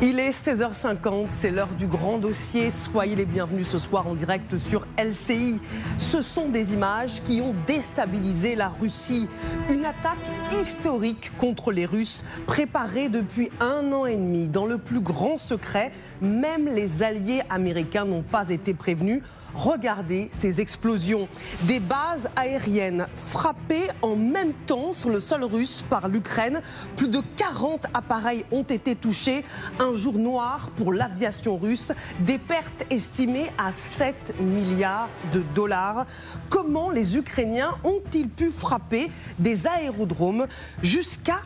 Il est 16h50, c'est l'heure du grand dossier. Soyez les bienvenus ce soir en direct sur LCI. Ce sont des images qui ont déstabilisé la Russie. Une attaque historique contre les Russes, préparée depuis 1 an et demi dans le plus grand secret. Même les alliés américains n'ont pas été prévenus. Regardez ces explosions. Des bases aériennes frappées en même temps sur le sol russe par l'Ukraine. Plus de 40 appareils ont été touchés. Un jour noir pour l'aviation russe. Des pertes estimées à 7 milliards de dollars. Comment les Ukrainiens ont-ils pu frapper des aérodromes jusqu'à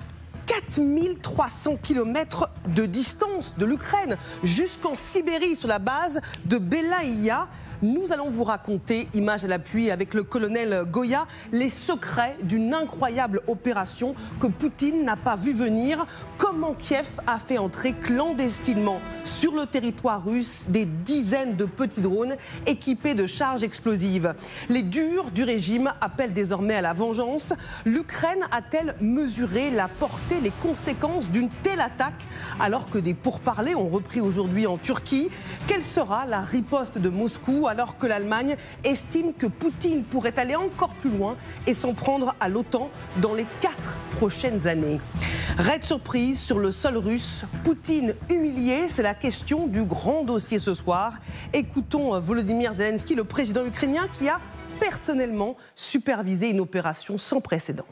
4300 km de distance de l'Ukraine, jusqu'en Sibérie, sur la base de Belaïa? Nous allons vous raconter, images à l'appui avec le colonel Goya, les secrets d'une incroyable opération que Poutine n'a pas vu venir. Comment Kiev a fait entrer clandestinement sur le territoire russe des dizaines de petits drones équipés de charges explosives. Les durs du régime appellent désormais à la vengeance. L'Ukraine a-t-elle mesuré la portée, les conséquences d'une telle attaque alors que des pourparlers ont repris aujourd'hui en Turquie? Quelle sera la riposte de Moscou alors que l'Allemagne estime que Poutine pourrait aller encore plus loin et s'en prendre à l'OTAN dans les 4 prochaines années? Raid surprise sur le sol russe. Poutine humilié, c'est la question du grand dossier ce soir. Écoutons Volodymyr Zelensky, le président ukrainien qui a personnellement supervisé une opération sans précédent.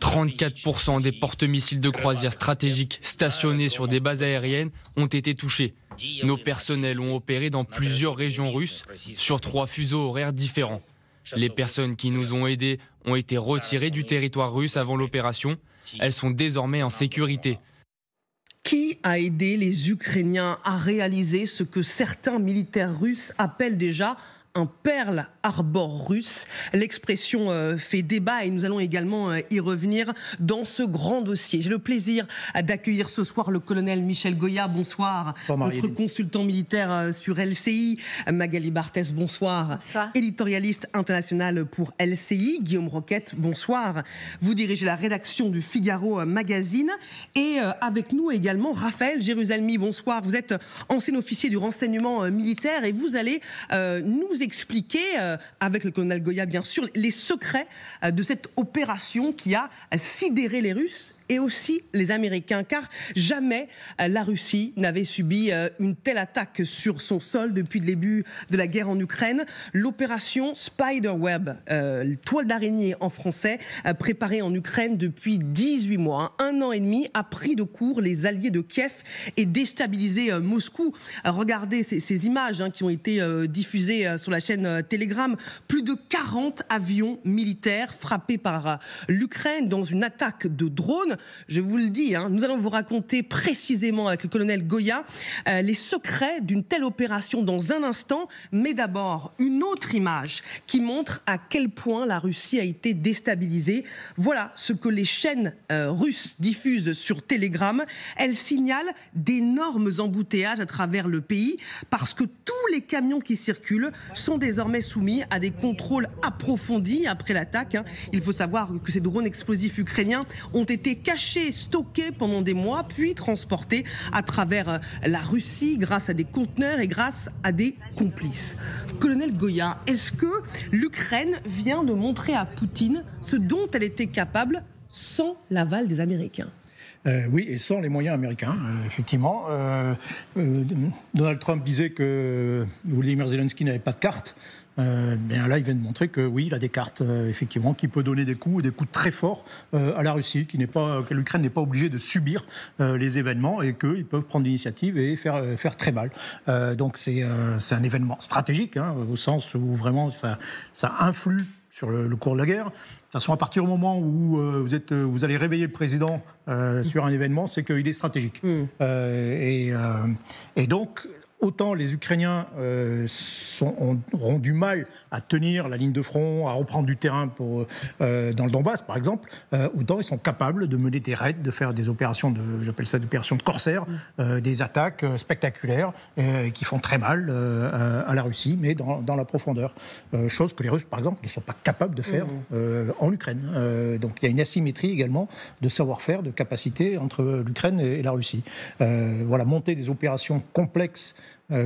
34% des porte-missiles de croisière stratégiques stationnés sur des bases aériennes ont été touchés. Nos personnels ont opéré dans plusieurs régions russes sur 3 fuseaux horaires différents. Les personnes qui nous ont aidés ont été retirées du territoire russe avant l'opération. Elles sont désormais en sécurité. Qui a aidé les Ukrainiens à réaliser ce que certains militaires russes appellent déjà un Pearl Harbor russe? L'expression fait débat et nous allons également y revenir dans ce grand dossier. J'ai le plaisir d'accueillir ce soir le colonel Michel Goya. Bonsoir. Notre consultant militaire sur LCI. Magali Barthès, bonsoir. Bonsoir. Éditorialiste international pour LCI. Guillaume Roquette, bonsoir. Vous dirigez la rédaction du Figaro Magazine. Et avec nous également Raphaël Jérusalemi, bonsoir. Vous êtes ancien officier du renseignement militaire et vous allez nous expliquer, avec le colonel Goya bien sûr, les secrets de cette opération qui a sidéré les Russes et aussi les Américains, car jamais la Russie n'avait subi une telle attaque sur son sol depuis le début de la guerre en Ukraine. L'opération Spiderweb, toile d'araignée en français, préparée en Ukraine depuis 18 mois, 1 an et demi, a pris de court les alliés de Kiev et déstabilisé Moscou. Regardez ces images qui ont été diffusées sur la chaîne Telegram. Plus de 40 avions militaires frappés par l'Ukraine dans une attaque de drones. Je vous le dis, nous allons vous raconter précisément avec le colonel Goya les secrets d'une telle opération dans un instant. Mais d'abord, une autre image qui montre à quel point la Russie a été déstabilisée. Voilà ce que les chaînes russes diffusent sur Telegram. Elles signalent d'énormes embouteillages à travers le pays parce que tous les camions qui circulent sont désormais soumis à des contrôles approfondis après l'attaque. Il faut savoir que ces drones explosifs ukrainiens ont été cachés, stockés pendant des mois, puis transportés à travers la Russie grâce à des conteneurs et grâce à des complices. Colonel Goya, est-ce que l'Ukraine vient de montrer à Poutine ce dont elle était capable sans l'aval des Américains ? Oui, et sans les moyens américains, effectivement. Donald Trump disait que Volodymyr Zelensky n'avait pas de carte. Bien là, il vient de montrer que oui, il a des cartes, effectivement, qui peut donner des coups très forts à la Russie, que l'Ukraine n'est pas obligée de subir les événements et qu'ils peuvent prendre l'initiative et faire très mal. Donc c'est un événement stratégique, au sens où vraiment ça influe sur le cours de la guerre. De toute façon, à partir du moment où vous allez réveiller le président sur un événement, c'est qu'il est stratégique. Et donc, autant les Ukrainiens auront du mal à tenir la ligne de front, à reprendre du terrain dans le Donbass, par exemple, autant ils sont capables de mener des raids, de faire des opérations j'appelle ça des opérations de corsaires, des attaques spectaculaires qui font très mal à la Russie, mais dans la profondeur. Chose que les Russes, par exemple, ne sont pas capables de faire en Ukraine. Donc il y a une asymétrie également de savoir-faire, de capacité entre l'Ukraine et la Russie. Voilà, monter des opérations complexes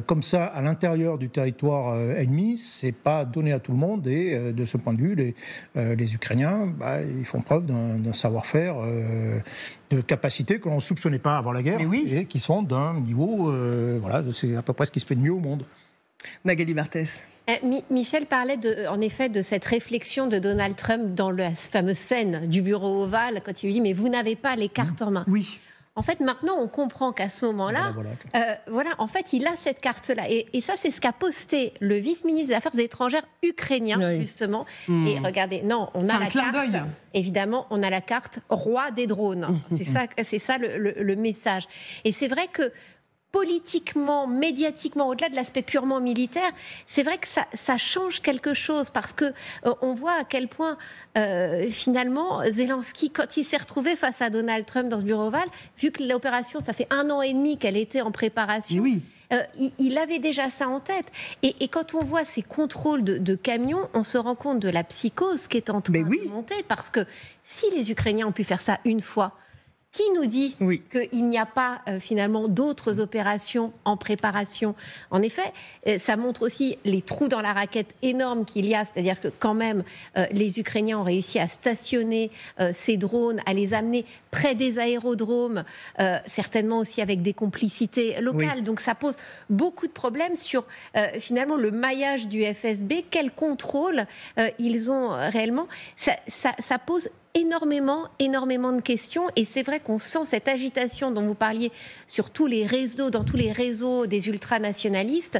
comme ça à l'intérieur du territoire ennemi, c'est pas donné à tout le monde, et de ce point de vue, les Ukrainiens, ils font preuve d'un savoir-faire, de capacités que l'on ne soupçonnait pas avant la guerre, et qui sont d'un niveau, voilà, c'est à peu près ce qui se fait de mieux au monde. Magali Barthès. Michel parlait en effet de cette réflexion de Donald Trump dans la fameuse scène du bureau ovale, quand il lui dit « mais vous n'avez pas les cartes en main ». Oui. En fait, maintenant, on comprend qu'à ce moment-là, en fait, il a cette carte-là. Et ça, c'est ce qu'a posté le vice-ministre des Affaires étrangères ukrainien, justement. Et regardez, non, on a la carte. Évidemment, on a la carte roi des drones. C'est ça le message. Et c'est vrai que politiquement, médiatiquement, au-delà de l'aspect purement militaire, c'est vrai que ça change quelque chose, parce que on voit à quel point finalement Zelensky, quand il s'est retrouvé face à Donald Trump dans ce bureau ovale, vu que l'opération, ça fait 1 an et demi qu'elle était en préparation, il avait déjà ça en tête. Et quand on voit ces contrôles de camions, on se rend compte de la psychose qui est en train de monter, parce que si les Ukrainiens ont pu faire ça une fois, qui nous dit qu'il n'y a pas finalement d'autres opérations en préparation? En effet, ça montre aussi les trous dans la raquette énormes qu'il y a, c'est-à-dire que quand même les Ukrainiens ont réussi à stationner ces drones, à les amener près des aérodromes, certainement aussi avec des complicités locales. Donc ça pose beaucoup de problèmes sur finalement le maillage du FSB. Quel contrôle ils ont réellement? Ça pose énormément de questions, et c'est vrai qu'on sent cette agitation dont vous parliez sur tous les réseaux, dans tous les réseaux des ultranationalistes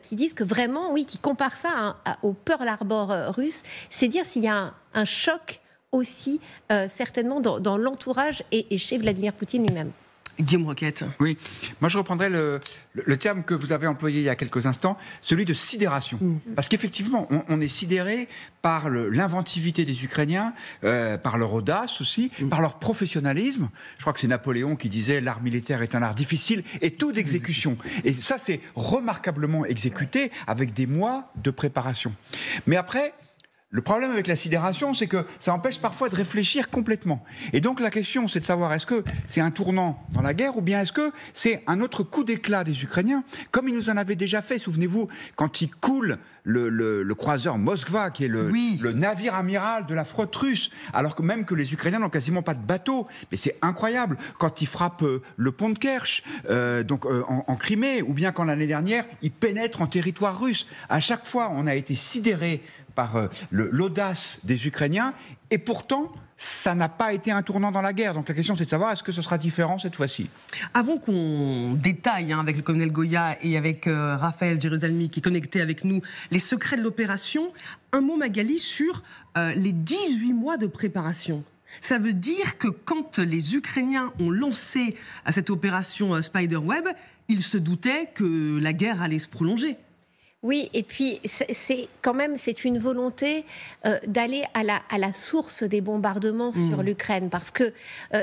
qui disent que vraiment, qui comparent ça au Pearl Harbor russe. C'est dire s'il y a un choc aussi certainement dans l'entourage et chez Vladimir Poutine lui-même. Guillaume Roquette. Oui, moi je reprendrai le terme que vous avez employé il y a quelques instants, celui de sidération. Parce qu'effectivement, on est sidéré par l'inventivité des Ukrainiens, par leur audace aussi, par leur professionnalisme. Je crois que c'est Napoléon qui disait « l'art militaire est un art difficile et tout d'exécution ». Et ça, c'est remarquablement exécuté avec des mois de préparation. Mais après, le problème avec la sidération, c'est que ça empêche parfois de réfléchir complètement. Et donc la question, c'est de savoir, est-ce que c'est un tournant dans la guerre, ou bien est-ce que c'est un autre coup d'éclat des Ukrainiens, comme ils nous en avaient déjà fait, souvenez-vous, quand ils coulent le croiseur Moskva, qui est le navire amiral de la flotte russe, alors que même que les Ukrainiens n'ont quasiment pas de bateau. Mais c'est incroyable, quand ils frappent le pont de Kerch, en Crimée, ou bien quand l'année dernière, ils pénètrent en territoire russe. À chaque fois, on a été sidérés par l'audace des Ukrainiens, et pourtant, ça n'a pas été un tournant dans la guerre. Donc la question, c'est de savoir, est-ce que ce sera différent cette fois-ci? Avant qu'on détaille avec le colonel Goya et avec Raphaël Jérusalemi qui est connecté avec nous, les secrets de l'opération, un mot, Magali, sur les 18 mois de préparation. Ça veut dire que quand les Ukrainiens ont lancé cette opération Spiderweb, ils se doutaient que la guerre allait se prolonger. Oui, et puis c'est une volonté d'aller à la source des bombardements sur l'Ukraine, parce que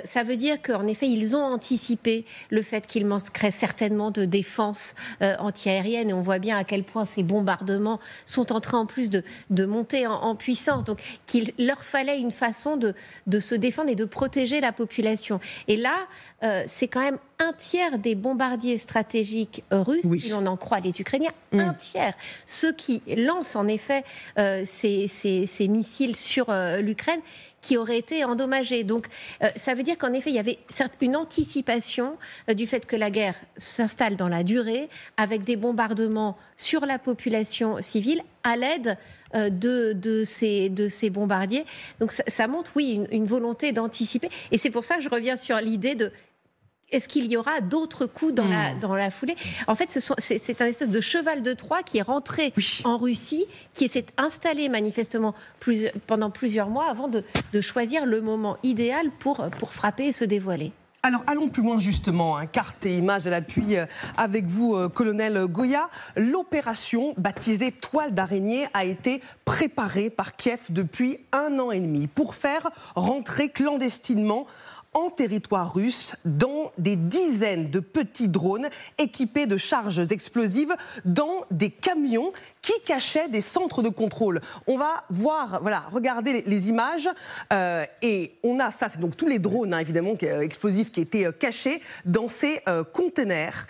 ça veut dire qu'en effet ils ont anticipé le fait qu'il manquerait certainement de défense antiaérienne, et on voit bien à quel point ces bombardements sont en train en plus de monter en puissance, donc qu'il leur fallait une façon de se défendre et de protéger la population. Et là, c'est quand même 1/3 des bombardiers stratégiques russes, si l'on en croit les Ukrainiens, 1/3. Ceux qui lancent en effet ces missiles sur l'Ukraine, qui auraient été endommagés. Donc ça veut dire qu'en effet, il y avait une anticipation du fait que la guerre s'installe dans la durée, avec des bombardements sur la population civile à l'aide de ces bombardiers. Donc ça montre, une volonté d'anticiper. Et c'est pour ça que je reviens sur l'idée de... Est-ce qu'il y aura d'autres coups dans la foulée? En fait, c'est un espèce de cheval de Troie qui est rentré en Russie, qui s'est installé manifestement pendant plusieurs mois avant de choisir le moment idéal pour frapper et se dévoiler. Alors, allons plus loin justement, carte et images à l'appui avec vous, colonel Goya. L'opération, baptisée Toile d'araignée, a été préparée par Kiev depuis 1 an et demi pour faire rentrer clandestinement en territoire russe dans des dizaines de petits drones équipés de charges explosives dans des camions qui cachaient des centres de contrôle. On va voir, voilà, regardez les images et on a ça, c'est donc tous les drones évidemment explosifs qui étaient cachés dans ces containers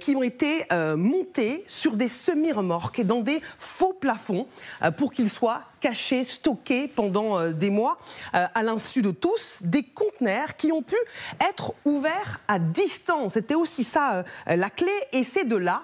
qui ont été montés sur des semi-remorques et dans des faux plafonds pour qu'ils soient cachés, stockés pendant des mois à l'insu de tous, des conteneurs qui ont pu être ouverts à distance. C'était aussi ça la clé et c'est de là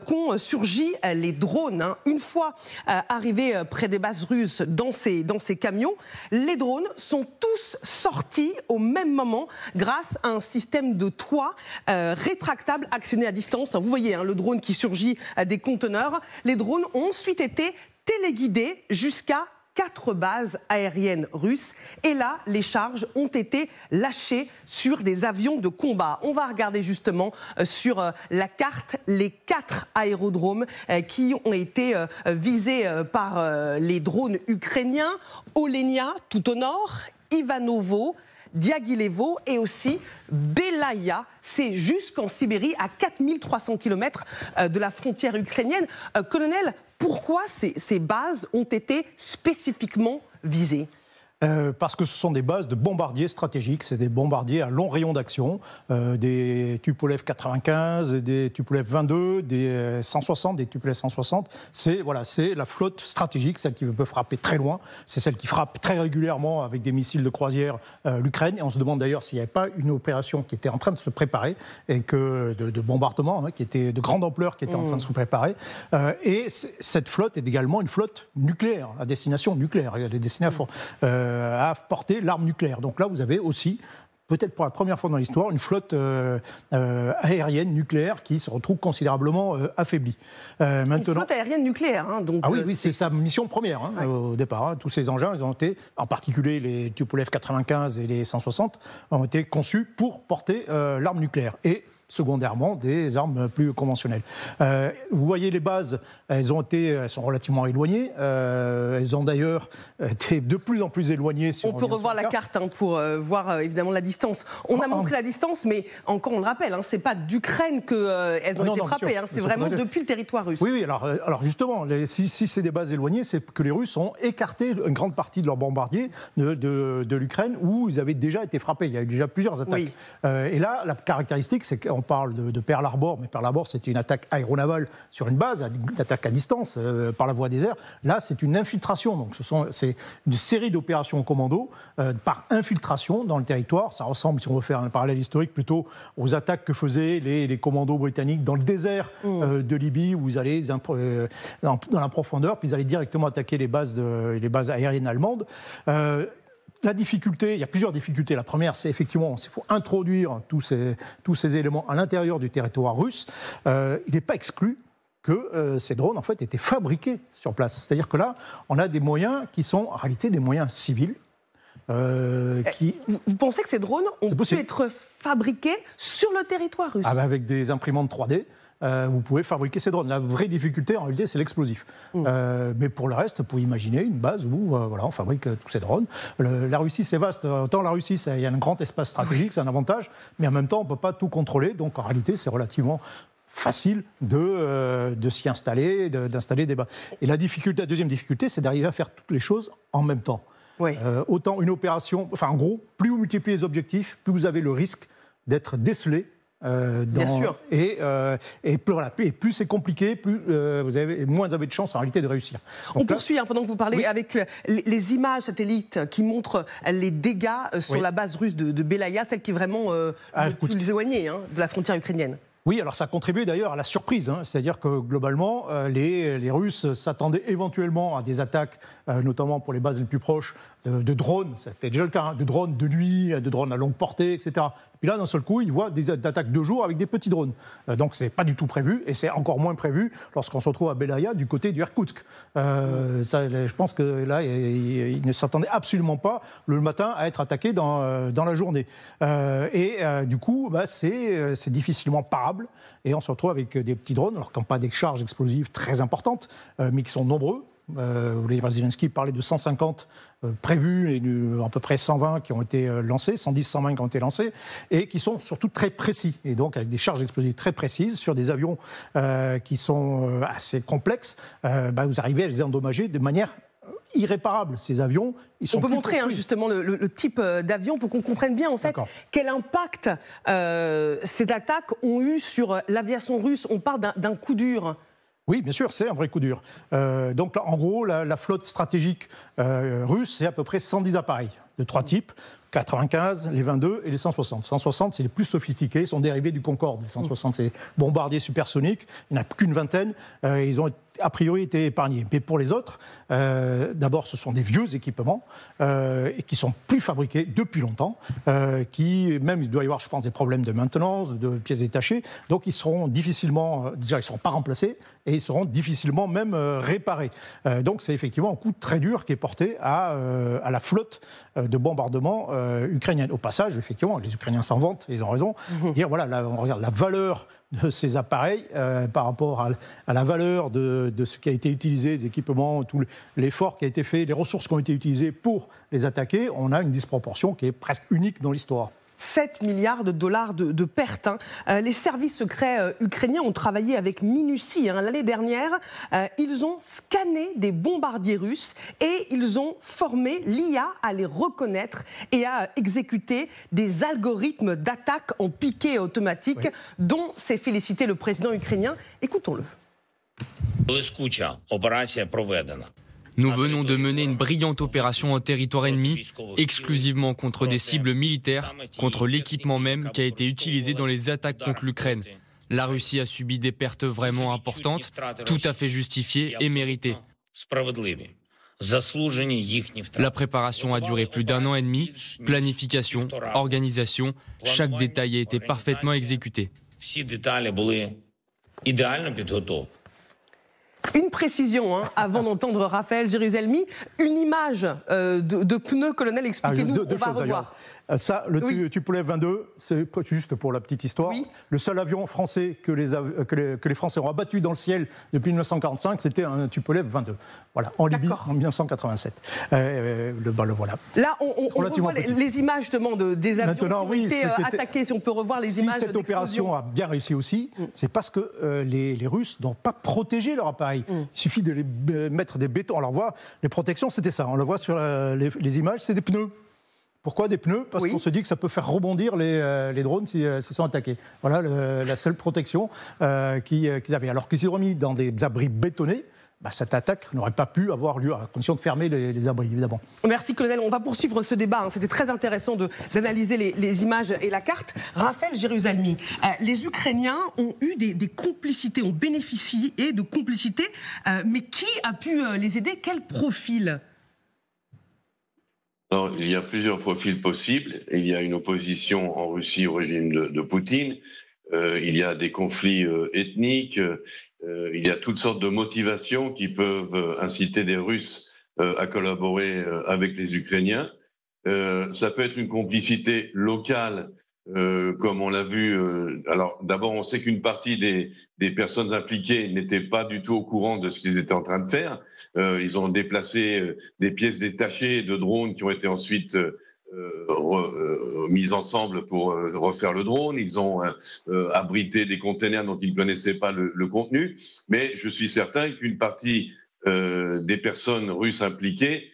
qu'ont surgi les drones. Une fois arrivés près des bases russes dans ces camions, les drones sont tous sortis au même moment grâce à un système de toit rétractable actionné à distance. Vous voyez le drone qui surgit des conteneurs. Les drones ont ensuite été téléguidés jusqu'à 4 bases aériennes russes. Et là, les charges ont été lâchées sur des avions de combat. On va regarder justement sur la carte les 4 aérodromes qui ont été visés par les drones ukrainiens. Olenia, tout au nord, Ivanovo, Diaghilevo et aussi Belaya. C'est jusqu'en Sibérie, à 4300 km de la frontière ukrainienne. Colonel, pourquoi ces bases ont été spécifiquement visées ? Parce que ce sont des bases de bombardiers stratégiques, c'est des bombardiers à long rayon d'action, des Tupolev 95, des Tupolev 22, des 160, des Tupolev 160. C'est la flotte stratégique, celle qui peut frapper très loin, c'est celle qui frappe très régulièrement avec des missiles de croisière l'Ukraine. Et on se demande d'ailleurs s'il n'y avait pas une opération qui était en train de se préparer, et que de bombardement, qui était de grande ampleur, qui était en train de se préparer. Et cette flotte est également une flotte nucléaire, à destination nucléaire. Elle est destinée à porter l'arme nucléaire. Donc là, vous avez aussi, peut-être pour la première fois dans l'histoire, une flotte aérienne nucléaire qui se retrouve considérablement affaiblie. Une flotte aérienne nucléaire. Donc, oui, c'est sa mission première au départ. Tous ces engins, ils ont été, en particulier les Tupolev 95 et les 160, ont été conçus pour porter l'arme nucléaire. Et secondairement des armes plus conventionnelles. Vous voyez les bases, elles sont relativement éloignées. Elles ont d'ailleurs été de plus en plus éloignées. On peut revoir la carte pour voir évidemment la distance. On a montré la distance, mais encore on le rappelle, c'est pas d'Ukraine qu'elles ont été frappées. C'est vraiment depuis le territoire russe. Oui, alors justement, si c'est des bases éloignées, c'est que les Russes ont écarté une grande partie de leurs bombardiers de l'Ukraine où ils avaient déjà été frappés. Il y a eu déjà plusieurs attaques. Oui. Et là, la caractéristique, c'est qu'on parle de Pearl Harbor, mais Pearl Harbor, c'était une attaque aéronavale sur une base, une attaque à distance par la voie des airs. Là, c'est une infiltration. Donc, c'est une série d'opérations au commando par infiltration dans le territoire. Ça ressemble, si on veut faire un parallèle historique, plutôt aux attaques que faisaient les commandos britanniques dans le désert de Libye, où ils allaient dans la profondeur, puis ils allaient directement attaquer les bases aériennes allemandes. La difficulté, il y a plusieurs difficultés. La première, c'est effectivement, il faut introduire tous ces éléments à l'intérieur du territoire russe. Il n'est pas exclu que ces drones, en fait, étaient fabriqués sur place. C'est-à-dire que là, on a des moyens qui sont, en réalité, des moyens civils. Vous pensez que ces drones ont pu être fabriqués sur le territoire russe ? Avec des imprimantes 3D. Vous pouvez fabriquer ces drones. La vraie difficulté, en réalité, c'est l'explosif. Mais pour le reste, vous pouvez imaginer une base où on fabrique tous ces drones. La Russie, c'est vaste. Autant la Russie, il y a un grand espace stratégique, c'est un avantage, mais en même temps, on ne peut pas tout contrôler. Donc, en réalité, c'est relativement facile de s'y installer, d'installer des bases. Et la deuxième difficulté, c'est d'arriver à faire toutes les choses en même temps. Oui. Autant une opération... en gros, plus vous multipliez les objectifs, plus vous avez le risque d'être décelé. Bien sûr. Et plus c'est compliqué, moins vous avez de chance en réalité de réussir. Donc, on poursuit pendant que vous parlez avec les images satellites qui montrent les dégâts sur la base russe de Belaya, celle qui est vraiment plus éloignée de la frontière ukrainienne. Oui, alors ça contribue d'ailleurs à la surprise, c'est-à-dire que globalement, les Russes s'attendaient éventuellement à des attaques, notamment pour les bases les plus proches, de drones, c'était déjà le cas, de drones de nuit, de drones à longue portée, etc. Puis là, d'un seul coup, ils voient des attaques de jour avec des petits drones. Donc, c'est pas du tout prévu, et c'est encore moins prévu lorsqu'on se retrouve à Belaya, du côté du Irkoutsk. Je pense que là, ils ne s'attendaient absolument pas le matin à être attaqués dans la journée. Du coup, c'est difficilement parable, et on se retrouve avec des petits drones, alors qui n'ont pas des charges explosives très importantes, mais qui sont nombreux. Volodymyr Zelensky parlait de 150 prévus et à peu près 120 qui ont été lancés, 110, 120 qui ont été lancés, et qui sont surtout très précis, et donc avec des charges explosives très précises sur des avions qui sont assez complexes. Vous arrivez à les endommager de manière irréparable. Ces avions, ils sont. On peut montrer justement le type d'avion pour qu'on comprenne bien en fait quel impact ces attaques ont eu sur l'aviation russe. On parle d'un coup dur. Oui, bien sûr, c'est un vrai coup dur. Donc, là, en gros, la flotte stratégique russe, c'est à peu près 110 appareils de 3 types. 95, les 22 et les 160. 160, c'est les plus sophistiqués, ils sont dérivés du Concorde. Les 160, c'est bombardiers supersoniques, il n'y en a qu'une vingtaine, ils ont a priori été épargnés. Mais pour les autres, d'abord, ce sont des vieux équipements et qui sont plus fabriqués depuis longtemps, même il doit y avoir, je pense, des problèmes de maintenance, de pièces détachées, donc ils seront difficilement, déjà ils ne seront pas remplacés et ils seront difficilement même réparés. Donc c'est effectivement un coup très dur qui est porté à la flotte de bombardement ukrainienne. Au passage, effectivement, les Ukrainiens s'en vantent, ils ont raison. Dire, voilà, là, on regarde la valeur de ces appareils par rapport à la valeur de ce qui a été utilisé, des équipements, tout l'effort qui a été fait, les ressources qui ont été utilisées pour les attaquer, on a une disproportion qui est presque unique dans l'histoire. 7 milliards de dollars de pertes. Les services secrets ukrainiens ont travaillé avec minutie. L'année dernière, ils ont scanné des bombardiers russes et ils ont formé l'IA à les reconnaître et à exécuter des algorithmes d'attaque en piqué automatique, dont s'est félicité le président ukrainien. Écoutons-le. Nous venons de mener une brillante opération en territoire ennemi, exclusivement contre des cibles militaires, contre l'équipement même qui a été utilisé dans les attaques contre l'Ukraine. La Russie a subi des pertes vraiment importantes, tout à fait justifiées et méritées. La préparation a duré plus d'1 an et demi, planification, organisation, chaque détail a été parfaitement exécuté. Une précision, avant d'entendre Raphaël Jérusalemi, une image de pneus, colonel, expliquez-nous, on va revoir. Ça, le Tupolev 22, c'est juste pour la petite histoire. Oui. Le seul avion français que les Français ont abattu dans le ciel depuis 1945, c'était un Tupolev 22. Voilà, en Libye, en 1987. Le voilà. Là, on revoit les images justement des avions qui ont été attaqués. Si on peut revoir les images. Si cette opération a bien réussi aussi, c'est parce que les Russes n'ont pas protégé leur appareil. Il suffit de les mettre des bétons. Alors, on voit, les protections, c'était ça. On le voit sur les images, c'est des pneus. Pourquoi des pneus? Parce qu'on se dit que ça peut faire rebondir les drones s'ils se sont attaqués. Voilà la seule protection qu'ils avaient. Alors qu'ils auraient mis dans des abris bétonnés, cette attaque n'aurait pas pu avoir lieu, à condition de fermer les abris, évidemment. Merci, colonel. On va poursuivre ce débat. C'était très intéressant d'analyser les images et la carte. Raphaël Jérusalemi, les Ukrainiens ont eu des complicités, ont bénéficié de complicités, mais qui a pu les aider? Quel profil? Alors, il y a plusieurs profils possibles. Il y a une opposition en Russie au régime de Poutine. Il y a des conflits ethniques. Il y a toutes sortes de motivations qui peuvent inciter des Russes à collaborer avec les Ukrainiens. Ça peut être une complicité locale, comme on l'a vu. Alors, d'abord, on sait qu'une partie des personnes impliquées n'étaient pas du tout au courant de ce qu'ils étaient en train de faire. Ils ont déplacé des pièces détachées de drones qui ont été ensuite mises ensemble pour refaire le drone. Ils ont abrité des containers dont ils ne connaissaient pas le contenu. Mais je suis certain qu'une partie des personnes russes impliquées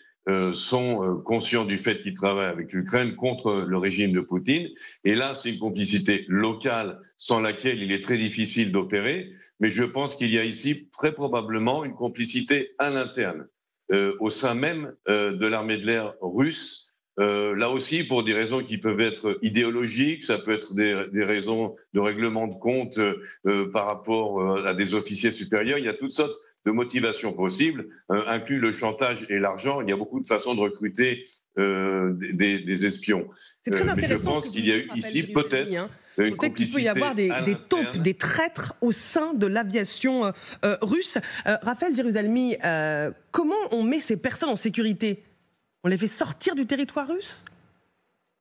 sont conscients du fait qu'ils travaillent avec l'Ukraine contre le régime de Poutine. Et là, c'est une complicité locale sans laquelle il est très difficile d'opérer. Mais je pense qu'il y a ici très probablement une complicité à l'interne, au sein même de l'armée de l'air russe, Là aussi, pour des raisons qui peuvent être idéologiques, ça peut être des raisons de règlement de compte par rapport à des officiers supérieurs. Il y a toutes sortes de motivations possibles, inclus le chantage et l'argent. Il y a beaucoup de façons de recruter des espions. C'est très intéressant. Mais je pense qu'il y a eu ici peut-être une fait qu'il peut y avoir des taupes, des traîtres au sein de l'aviation russe. Raphaël Jérusalemi, comment on met ces personnes en sécurité? On les fait sortir du territoire russe?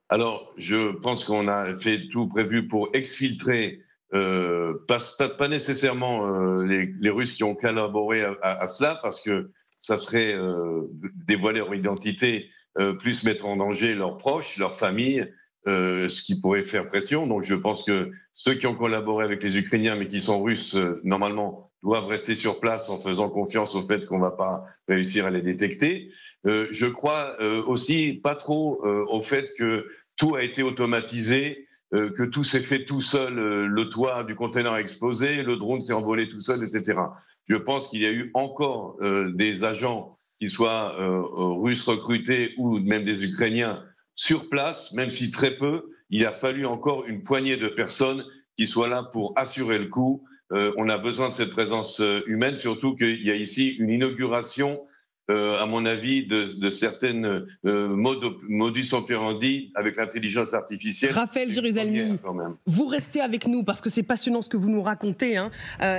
Alors, je pense qu'on a fait tout prévu pour exfiltrer, pas nécessairement les Russes qui ont collaboré à cela, parce que ça serait dévoiler leur identité, plus mettre en danger leurs proches, leurs familles, ce qui pourrait faire pression. Donc je pense que ceux qui ont collaboré avec les Ukrainiens, mais qui sont russes, normalement, doivent rester sur place en faisant confiance au fait qu'on ne va pas réussir à les détecter. Je crois aussi pas trop au fait que tout a été automatisé, que tout s'est fait tout seul, le toit du conteneur a explosé, le drone s'est envolé tout seul, etc. Je pense qu'il y a eu encore des agents, qu'ils soient russes recrutés ou même des Ukrainiens, sur place, même si très peu. Il a fallu encore une poignée de personnes qui soient là pour assurer le coup. On a besoin de cette présence humaine, surtout qu'il y a ici une inauguration, à mon avis, de certaines modus operandi avec l'intelligence artificielle. Raphaël Jérusalemi, vous restez avec nous parce que c'est passionnant ce que vous nous racontez.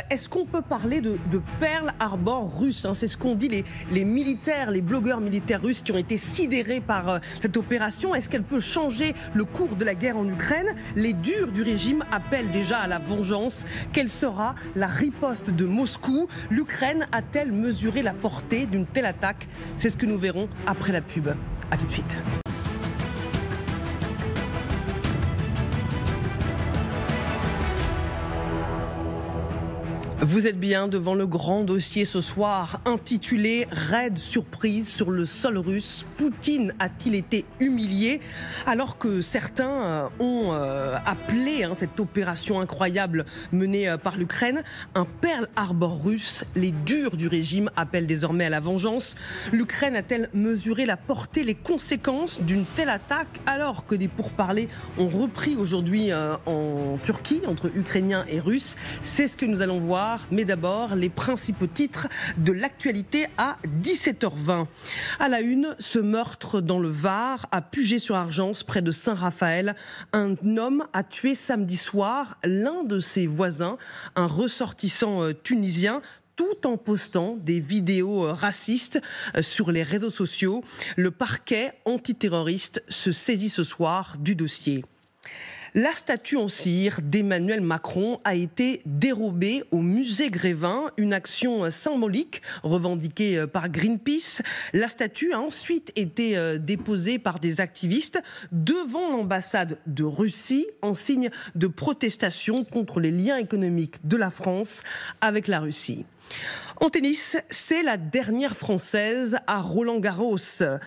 Est-ce qu'on peut parler de Pearl Harbor russe? C'est ce qu'ont dit les militaires, les blogueurs militaires russes qui ont été sidérés par cette opération. Est-ce qu'elle peut changer le cours de la guerre en Ukraine? Les durs du régime appellent déjà à la vengeance. Quelle sera la riposte de Moscou? L'Ukraine a-t-elle mesuré la portée d'une telle attaque? C'est ce que nous verrons après la pub. À tout de suite. Vous êtes bien devant le grand dossier ce soir intitulé « Raid surprise sur le sol russe. Poutine a-t-il été humilié ?» Alors que certains ont appelé cette opération incroyable menée par l'Ukraine un Pearl Harbor russe. Les durs du régime appellent désormais à la vengeance. L'Ukraine a-t-elle mesuré la portée, les conséquences d'une telle attaque alors que des pourparlers ont repris aujourd'hui en Turquie entre Ukrainiens et Russes? C'est ce que nous allons voir. Mais d'abord, les principaux titres de l'actualité à 17h20. À la une, ce meurtre dans le Var, à Puget-sur-Argence, près de Saint-Raphaël. Un homme a tué samedi soir l'un de ses voisins, un ressortissant tunisien, tout en postant des vidéos racistes sur les réseaux sociaux. Le parquet antiterroriste se saisit ce soir du dossier. La statue en cire d'Emmanuel Macron a été dérobée au musée Grévin, une action symbolique revendiquée par Greenpeace. La statue a ensuite été déposée par des activistes devant l'ambassade de Russie en signe de protestation contre les liens économiques de la France avec la Russie. En tennis, c'est la dernière Française à Roland-Garros.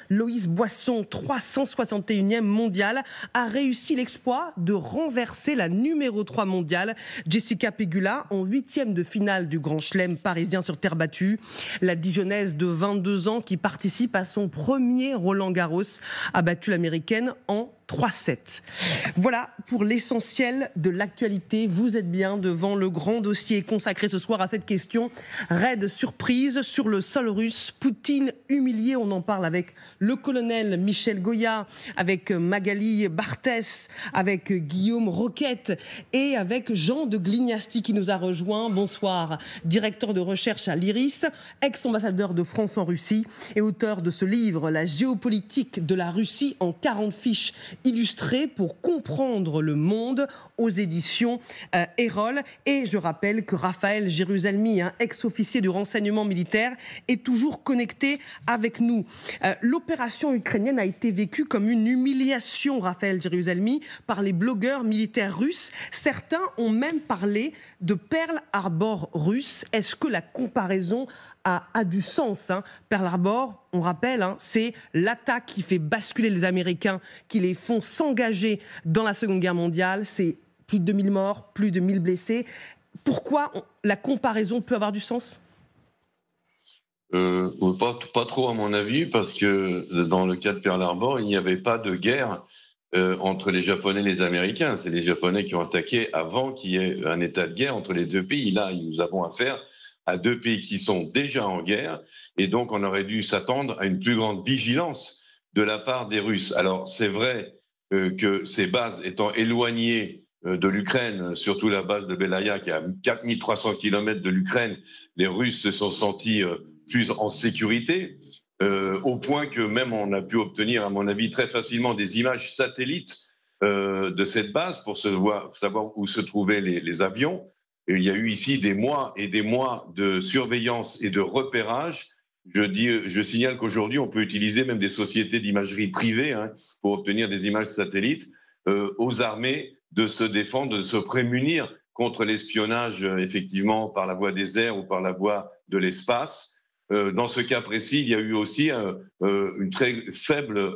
Loïs Boisson, 361e mondiale, a réussi l'exploit de renverser la numéro 3 mondiale, Jessica Pegula, en 8e de finale du Grand Chelem parisien sur terre battue. La Dijonnaise de 22 ans qui participe à son premier Roland-Garros a battu l'Américaine en 3-7. Voilà pour l'essentiel de l'actualité. Vous êtes bien devant le grand dossier consacré ce soir à cette question. Raid surprise sur le sol russe. Poutine humilié. On en parle avec le colonel Michel Goya, avec Magali Barthès, avec Guillaume Roquette et avec Jean de Glignasti qui nous a rejoint. Bonsoir, directeur de recherche à l'IRIS, ex-ambassadeur de France en Russie et auteur de ce livre, La géopolitique de la Russie en 40 fiches illustré pour comprendre le monde, aux éditions Erol. Et je rappelle que Raphaël Jérusalemi, ex-officier du renseignement militaire, est toujours connecté avec nous. L'opération ukrainienne a été vécue comme une humiliation, Raphaël Jérusalemi, par les blogueurs militaires russes. Certains ont même parlé de Pearl Harbor russe. Est-ce que la comparaison a du sens? Pearl Harbor, on rappelle, c'est l'attaque qui fait basculer les Américains, qui les font s'engager dans la Seconde Guerre mondiale. C'est plus de 2000 morts, plus de 1000 blessés. Pourquoi la comparaison peut avoir du sens? Pas trop à mon avis, parce que dans le cas de Pearl Harbor, il n'y avait pas de guerre entre les Japonais et les Américains. C'est les Japonais qui ont attaqué avant qu'il y ait un état de guerre entre les deux pays. Là, nous avons affaire à deux pays qui sont déjà en guerre, et donc on aurait dû s'attendre à une plus grande vigilance de la part des Russes. Alors c'est vrai que ces bases étant éloignées de l'Ukraine, surtout la base de Belaya qui est à 4300 km de l'Ukraine, les Russes se sont sentis plus en sécurité, au point que même on a pu obtenir, à mon avis, très facilement des images satellites de cette base pour savoir où se trouvaient les avions. Et il y a eu ici des mois et des mois de surveillance et de repérage. Je signale qu'aujourd'hui, on peut utiliser même des sociétés d'imagerie privées pour obtenir des images satellites aux armées de se défendre, de se prémunir contre l'espionnage, effectivement, par la voie des airs ou par la voie de l'espace. Dans ce cas précis, il y a eu aussi une très faible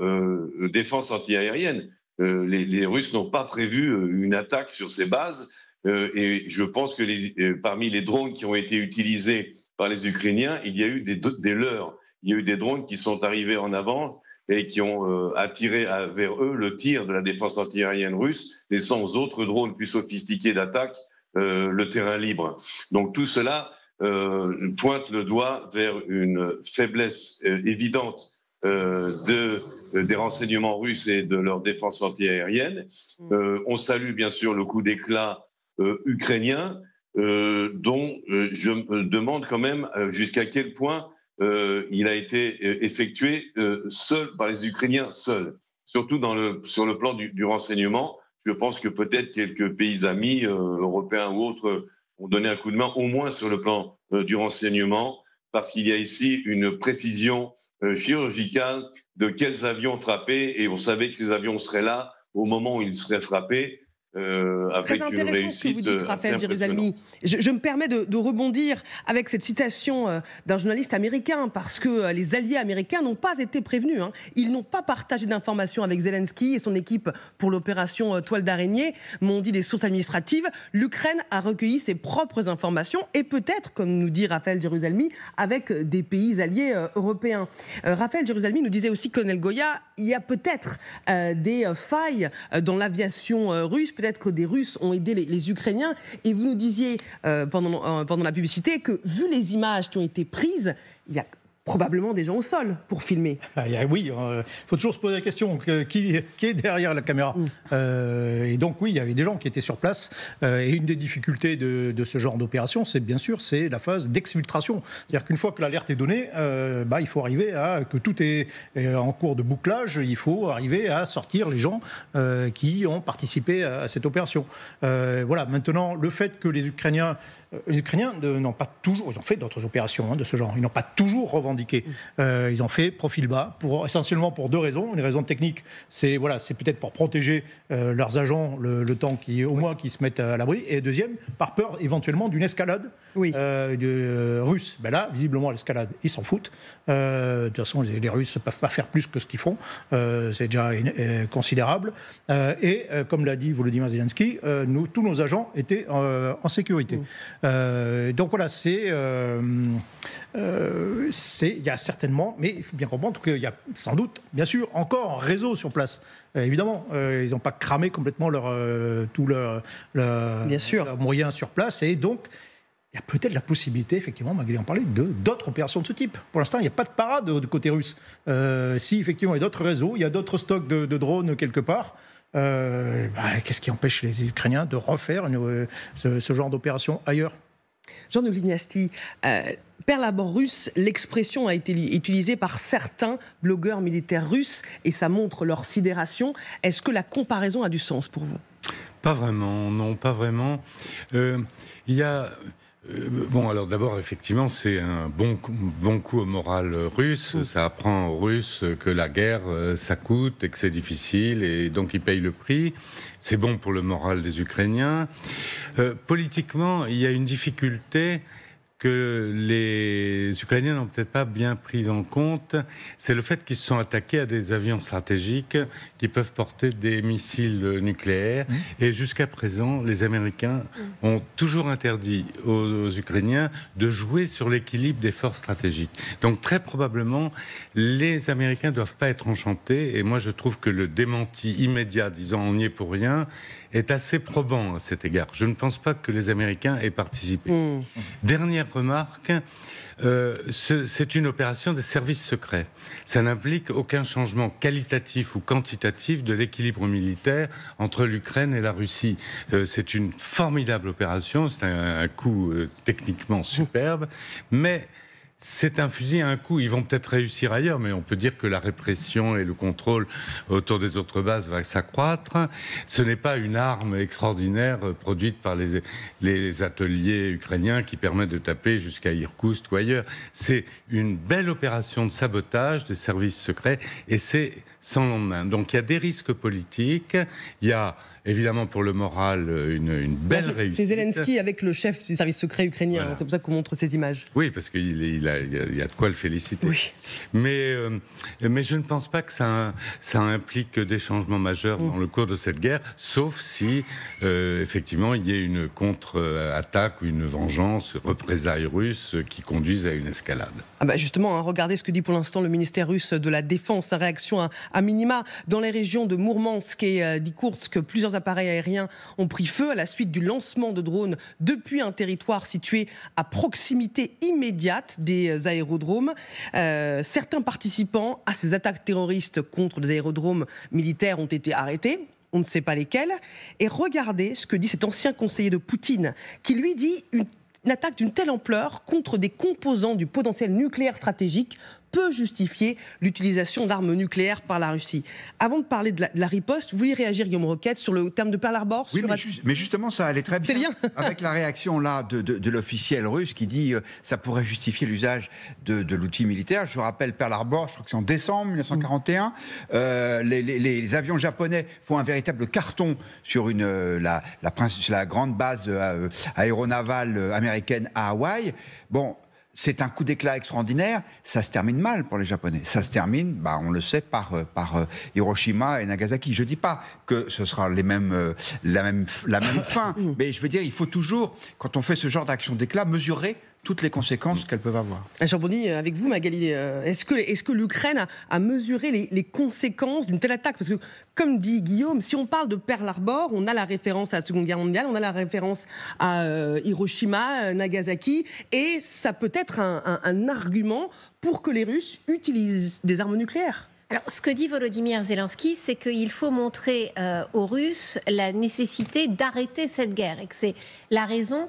défense antiaérienne. Les Russes n'ont pas prévu une attaque sur ces bases. Et je pense que parmi les drones qui ont été utilisés par les Ukrainiens, il y a eu des leurres. Il y a eu des drones qui sont arrivés en avant et qui ont attiré vers eux le tir de la défense antiaérienne russe, laissant aux autres drones plus sophistiqués d'attaque le terrain libre. Donc tout cela pointe le doigt vers une faiblesse évidente des renseignements russes et de leur défense antiaérienne. On salue bien sûr le coup d'éclat ukrainien, dont je me demande quand même jusqu'à quel point il a été effectué seul, par les Ukrainiens seuls, surtout sur le plan du renseignement. Je pense que peut-être quelques pays amis européens ou autres ont donné un coup de main, au moins sur le plan du renseignement, parce qu'il y a ici une précision chirurgicale de quels avions frapper, et on savait que ces avions seraient là au moment où ils seraient frappés. Très intéressant ce que vous dites, Raphaël Gerusalmi. Je me permets de rebondir avec cette citation d'un journaliste américain, parce que les alliés américains n'ont pas été prévenus. Ils n'ont pas partagé d'informations avec Zelensky et son équipe pour l'opération Toile d'araignée, m'ont dit des sources administratives. L'Ukraine a recueilli ses propres informations et peut-être, comme nous dit Raphaël Gerusalmi, avec des pays alliés européens. Raphaël Gerusalmi nous disait aussi, colonel Goya, il y a peut-être des failles dans l'aviation russe. Peut-être que des Russes ont aidé les Ukrainiens. Et vous nous disiez pendant la publicité que, vu les images qui ont été prises, il y a probablement des gens au sol pour filmer. Oui, il faut toujours se poser la question, qui est derrière la caméra et donc oui, il y avait des gens qui étaient sur place. Et une des difficultés de ce genre d'opération, c'est la phase d'exfiltration. C'est-à-dire qu'une fois que l'alerte est donnée, il faut arriver que tout est en cours de bouclage, il faut arriver à sortir les gens qui ont participé à cette opération. Voilà, maintenant, le fait que les Ukrainiens n'ont pas toujours, ils ont fait d'autres opérations de ce genre, ils n'ont pas toujours revendiqué. Ils ont fait profil bas, essentiellement pour deux raisons. Une raison technique, c'est peut-être pour protéger leurs agents le temps au moins qu'ils se mettent à l'abri. Et deuxième, par peur éventuellement d'une escalade russe. Là, visiblement, l'escalade, ils s'en foutent. De toute façon, les Russes ne peuvent pas faire plus que ce qu'ils font. C'est déjà considérable. Et comme l'a dit Volodymyr Zelensky, tous nos agents étaient en sécurité. Donc voilà, il y a certainement, mais il faut bien comprendre qu'il y a sans doute, bien sûr, encore un réseau sur place. Évidemment, ils n'ont pas cramé complètement tous leurs moyens sur place, et donc il y a peut-être la possibilité, effectivement, Magali en parlait, d'autres opérations de ce type. Pour l'instant, il n'y a pas de parade de côté russe. Si, effectivement, il y a d'autres réseaux, il y a d'autres stocks de drones quelque part, qu'est-ce qui empêche les Ukrainiens de refaire ce genre d'opération ailleurs ? Jean de Glignasti, Pearl Harbor russe, l'expression a été utilisée par certains blogueurs militaires russes et ça montre leur sidération. Est-ce que la comparaison a du sens pour vous ? Pas vraiment, non, pas vraiment. Il y a... alors d'abord, effectivement, c'est un bon coup au moral russe. Ça apprend aux Russes que la guerre, ça coûte et que c'est difficile, et donc ils payent le prix. C'est bon pour le moral des Ukrainiens. Politiquement, il y a une difficulté que les Ukrainiens n'ont peut-être pas bien pris en compte, c'est le fait qu'ils se sont attaqués à des avions stratégiques qui peuvent porter des missiles nucléaires. Et jusqu'à présent, les Américains ont toujours interdit aux Ukrainiens de jouer sur l'équilibre des forces stratégiques. Donc très probablement, les Américains ne doivent pas être enchantés. Et moi, je trouve que le démenti immédiat disant on n'y est pour rien est assez probant à cet égard. Je ne pense pas que les Américains aient participé. Dernière remarque, c'est une opération des services secrets. Ça n'implique aucun changement qualitatif ou quantitatif de l'équilibre militaire entre l'Ukraine et la Russie. C'est une formidable opération, c'est un coup techniquement superbe, mais c'est un fusil à un coup. Ils vont peut-être réussir ailleurs, mais on peut dire que la répression et le contrôle autour des autres bases va s'accroître. Ce n'est pas une arme extraordinaire produite par les ateliers ukrainiens qui permettent de taper jusqu'à Irkoutsk ou ailleurs. C'est une belle opération de sabotage des services secrets et c'est sans lendemain. Donc il y a des risques politiques, il y a évidemment pour le moral une belle réussite. C'est Zelensky avec le chef du service secret ukrainien, voilà. C'est pour ça qu'on montre ces images. Oui, parce qu'il y a de quoi le féliciter. Oui. Mais je ne pense pas que ça implique des changements majeurs dans le cours de cette guerre, sauf si effectivement il y ait une contre-attaque ou une vengeance, représailles russes qui conduisent à une escalade. Ah bah justement, regardez ce que dit pour l'instant le ministère russe de la Défense. Sa réaction à minima dans les régions de Mourmansk et d'Ikoursk, plusieurs appareils aériens ont pris feu à la suite du lancement de drones depuis un territoire situé à proximité immédiate des aérodromes. Certains participants à ces attaques terroristes contre des aérodromes militaires ont été arrêtés. On ne sait pas lesquels. Et regardez ce que dit cet ancien conseiller de Poutine, qui lui dit une attaque d'une telle ampleur contre des composants du potentiel nucléaire stratégique peut justifier l'utilisation d'armes nucléaires par la Russie. Avant de parler de la riposte, vous vouliez réagir, Guillaume Roquette, sur le terme de Pearl Harbor? Oui, mais justement, ça allait très bien avec la réaction là de l'officiel russe qui dit ça pourrait justifier l'usage de l'outil militaire. Je rappelle Pearl Harbor, je crois que c'est en décembre 1941. Les avions japonais font un véritable carton sur la grande base aéronavale américaine à Hawaï. Bon, c'est un coup d'éclat extraordinaire, ça se termine mal pour les Japonais. Ça se termine, on le sait, par Hiroshima et Nagasaki. Je ne dis pas que ce sera la même fin, mais je veux dire, il faut toujours, quand on fait ce genre d'action d'éclat, mesurer toutes les conséquences qu'elles peuvent avoir. Je rebondis avec vous, Magali. Est-ce que l'Ukraine a mesuré les conséquences d'une telle attaque? Parce que, comme dit Guillaume, si on parle de Pearl Harbor, on a la référence à la Seconde Guerre mondiale, on a la référence à Hiroshima, Nagasaki, et ça peut être un argument pour que les Russes utilisent des armes nucléaires. Alors, ce que dit Volodymyr Zelensky, c'est qu'il faut montrer aux Russes la nécessité d'arrêter cette guerre et que c'est la raison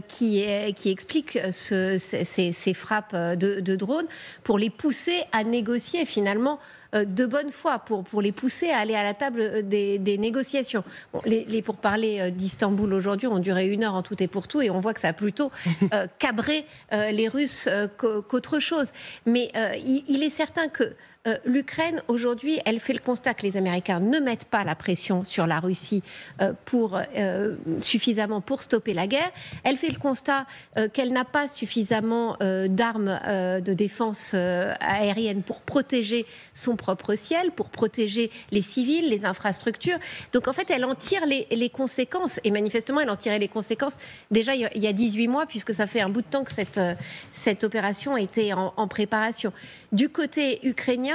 qui explique ces frappes de drones pour les pousser à négocier finalement de bonne foi, pour les pousser à aller à la table des négociations. Bon, les pourparlers d'Istanbul aujourd'hui ont duré 1 heure en tout et pour tout et on voit que ça a plutôt cabré les Russes qu'autre chose. Mais il est certain que l'Ukraine, aujourd'hui, elle fait le constat que les Américains ne mettent pas la pression sur la Russie suffisamment pour stopper la guerre. Elle fait le constat qu'elle n'a pas suffisamment d'armes de défense aérienne pour protéger son propre ciel, pour protéger les civils, les infrastructures. Donc, en fait, elle en tire les conséquences. Et manifestement, elle en tirait les conséquences déjà il y a 18 mois, puisque ça fait un bout de temps que cette opération était en préparation. Du côté ukrainien,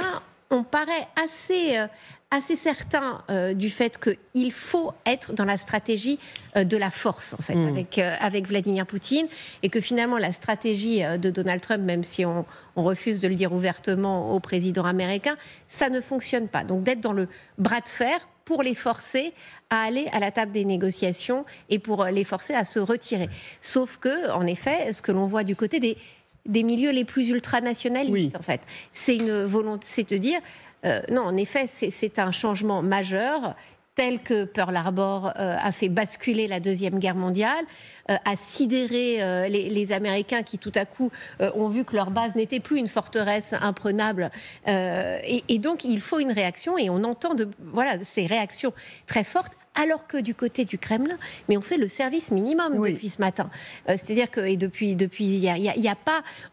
on paraît assez certain du fait qu'il faut être dans la stratégie de la force, en fait, avec Vladimir Poutine, et que finalement la stratégie de Donald Trump, même si on refuse de le dire ouvertement au président américain, ça ne fonctionne pas. Donc d'être dans le bras de fer pour les forcer à aller à la table des négociations et pour les forcer à se retirer. Sauf que, en effet, ce que l'on voit du côté des milieux les plus ultranationalistes, en fait, c'est une volonté, c'est de dire non, en effet, c'est un changement majeur, tel que Pearl Harbor a fait basculer la Deuxième Guerre mondiale, a sidéré les Américains qui, tout à coup, ont vu que leur base n'était plus une forteresse imprenable. Et donc, il faut une réaction, et on entend ces réactions très fortes alors que du côté du Kremlin, mais on fait le service minimum depuis ce matin. C'est-à-dire que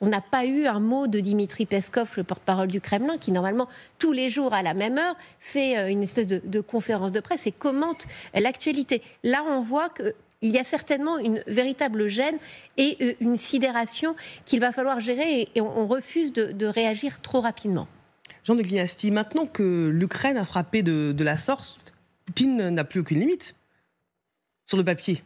on n'a pas eu un mot de Dimitri Peskov, le porte-parole du Kremlin, qui normalement, tous les jours à la même heure, fait une espèce de conférence de presse et commente l'actualité. Là, on voit que il y a certainement une véritable gêne et une sidération qu'il va falloir gérer et on refuse de réagir trop rapidement. Jean de Gliasty, maintenant que l'Ukraine a frappé de la sorte, Poutine n'a plus aucune limite sur le papier.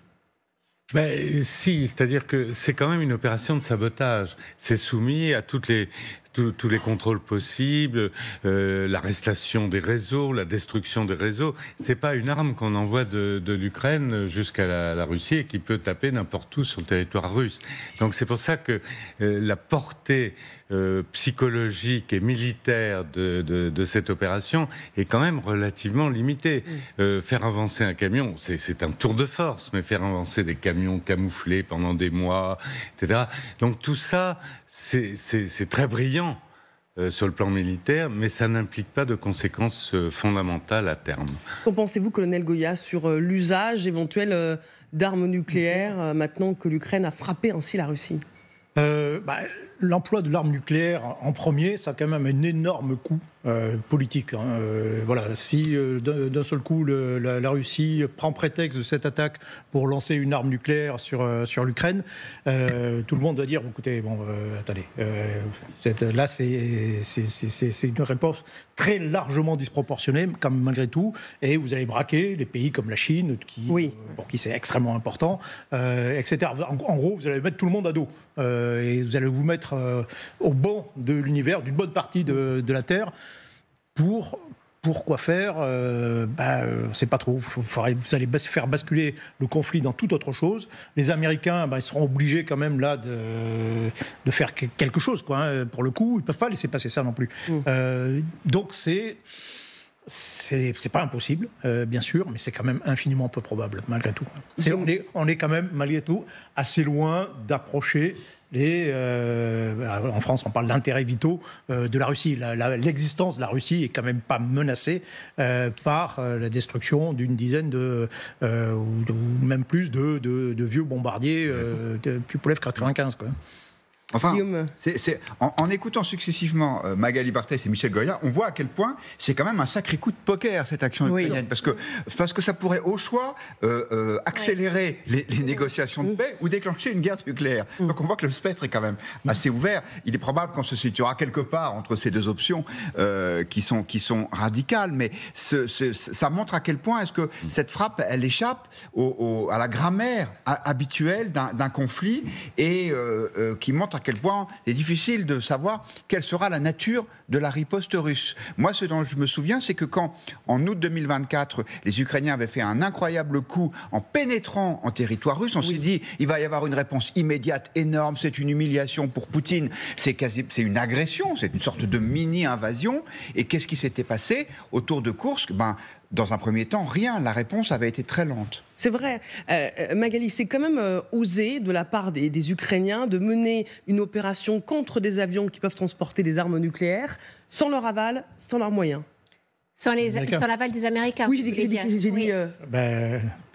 Ben, si, c'est-à-dire que c'est quand même une opération de sabotage. C'est soumis à tous les contrôles possibles, l'arrestation des réseaux, la destruction des réseaux. C'est pas une arme qu'on envoie de l'Ukraine jusqu'à la Russie et qui peut taper n'importe où sur le territoire russe. Donc c'est pour ça que la portée psychologique et militaire de cette opération est quand même relativement limitée. Faire avancer un camion, c'est un tour de force, mais faire avancer des camions camouflés pendant des mois, etc. Donc tout ça, c'est très brillant sur le plan militaire, mais ça n'implique pas de conséquences fondamentales à terme. Qu'en pensez-vous, colonel Goya, sur l'usage éventuel d'armes nucléaires maintenant que l'Ukraine a frappé ainsi la Russie ? L'emploi de l'arme nucléaire en premier, ça a quand même un énorme coût politique. Voilà, si d'un seul coup la Russie prend prétexte de cette attaque pour lancer une arme nucléaire sur l'Ukraine, tout le monde va dire écoutez, attendez, là c'est une réponse très largement disproportionnée, comme malgré tout, et vous allez braquer les pays comme la Chine, pour qui c'est extrêmement important, etc. En gros, vous allez mettre tout le monde à dos. Et vous allez vous mettre au banc de l'univers, d'une bonne partie de la Terre, pour quoi faire c'est pas trop. Vous allez faire basculer le conflit dans toute autre chose. Les Américains, ils seront obligés quand même là de faire quelque chose, quoi. Pour le coup, ils peuvent pas laisser passer ça non plus. Donc c'est pas impossible, bien sûr, mais c'est quand même infiniment peu probable, malgré tout. On est quand même, malgré tout, assez loin d'approcher en France, on parle d'intérêts vitaux de la Russie. L'existence de la Russie est quand même pas menacée par la destruction d'une dizaine ou même plus de vieux bombardiers Tupolev 95, quoi. Enfin, en écoutant successivement Magali Barthès et Michel Goya, on voit à quel point c'est quand même un sacré coup de poker, cette action ukrainienne. Parce que ça pourrait, au choix, accélérer les négociations de paix ou déclencher une guerre nucléaire. Donc on voit que le spectre est quand même assez ouvert. Il est probable qu'on se situera quelque part entre ces deux options qui sont radicales. Mais ça montre à quel point est-ce que cette frappe, elle échappe à la grammaire habituelle d'un conflit et qui montre à quel point il est difficile de savoir quelle sera la nature de la riposte russe. Moi, ce dont je me souviens, c'est que quand, en août 2024, les Ukrainiens avaient fait un incroyable coup en pénétrant en territoire russe, on s'est dit, il va y avoir une réponse immédiate, énorme, c'est une humiliation pour Poutine, c'est une agression, c'est une sorte de mini-invasion. Et qu'est-ce qui s'était passé autour de Koursk ? Dans un premier temps, rien. La réponse avait été très lente. C'est vrai. Magali, c'est quand même osé de la part des Ukrainiens de mener une opération contre des avions qui peuvent transporter des armes nucléaires sans leur aval, sans leurs moyens. Sans l'aval des Américains. Oui, j'ai dit...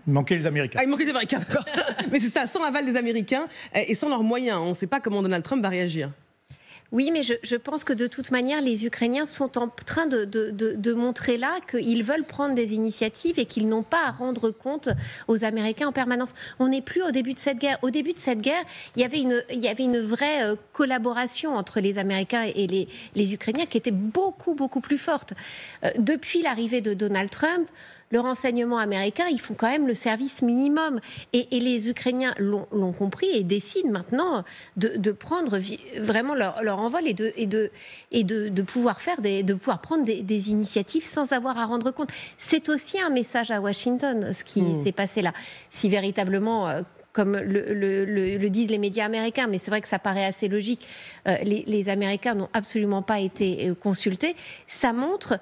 Il manquait les Américains. Il manquait les Américains, d'accord. Mais c'est ça, sans l'aval des Américains et sans leurs moyens. On ne sait pas comment Donald Trump va réagir. Oui, mais je pense que de toute manière, les Ukrainiens sont en train de montrer là qu'ils veulent prendre des initiatives et qu'ils n'ont pas à rendre compte aux Américains en permanence. On n'est plus au début de cette guerre. Au début de cette guerre, il y avait une vraie collaboration entre les Américains et les Ukrainiens qui était beaucoup, beaucoup plus forte. Depuis l'arrivée de Donald Trump, le renseignement américain, ils font quand même le service minimum. Et les Ukrainiens l'ont compris et décident maintenant de prendre vraiment leur envol et de pouvoir prendre des initiatives sans avoir à rendre compte. C'est aussi un message à Washington, ce qui s'est passé là. Si véritablement... comme le disent les médias américains, mais c'est vrai que ça paraît assez logique, les Américains n'ont absolument pas été consultés. Ça montre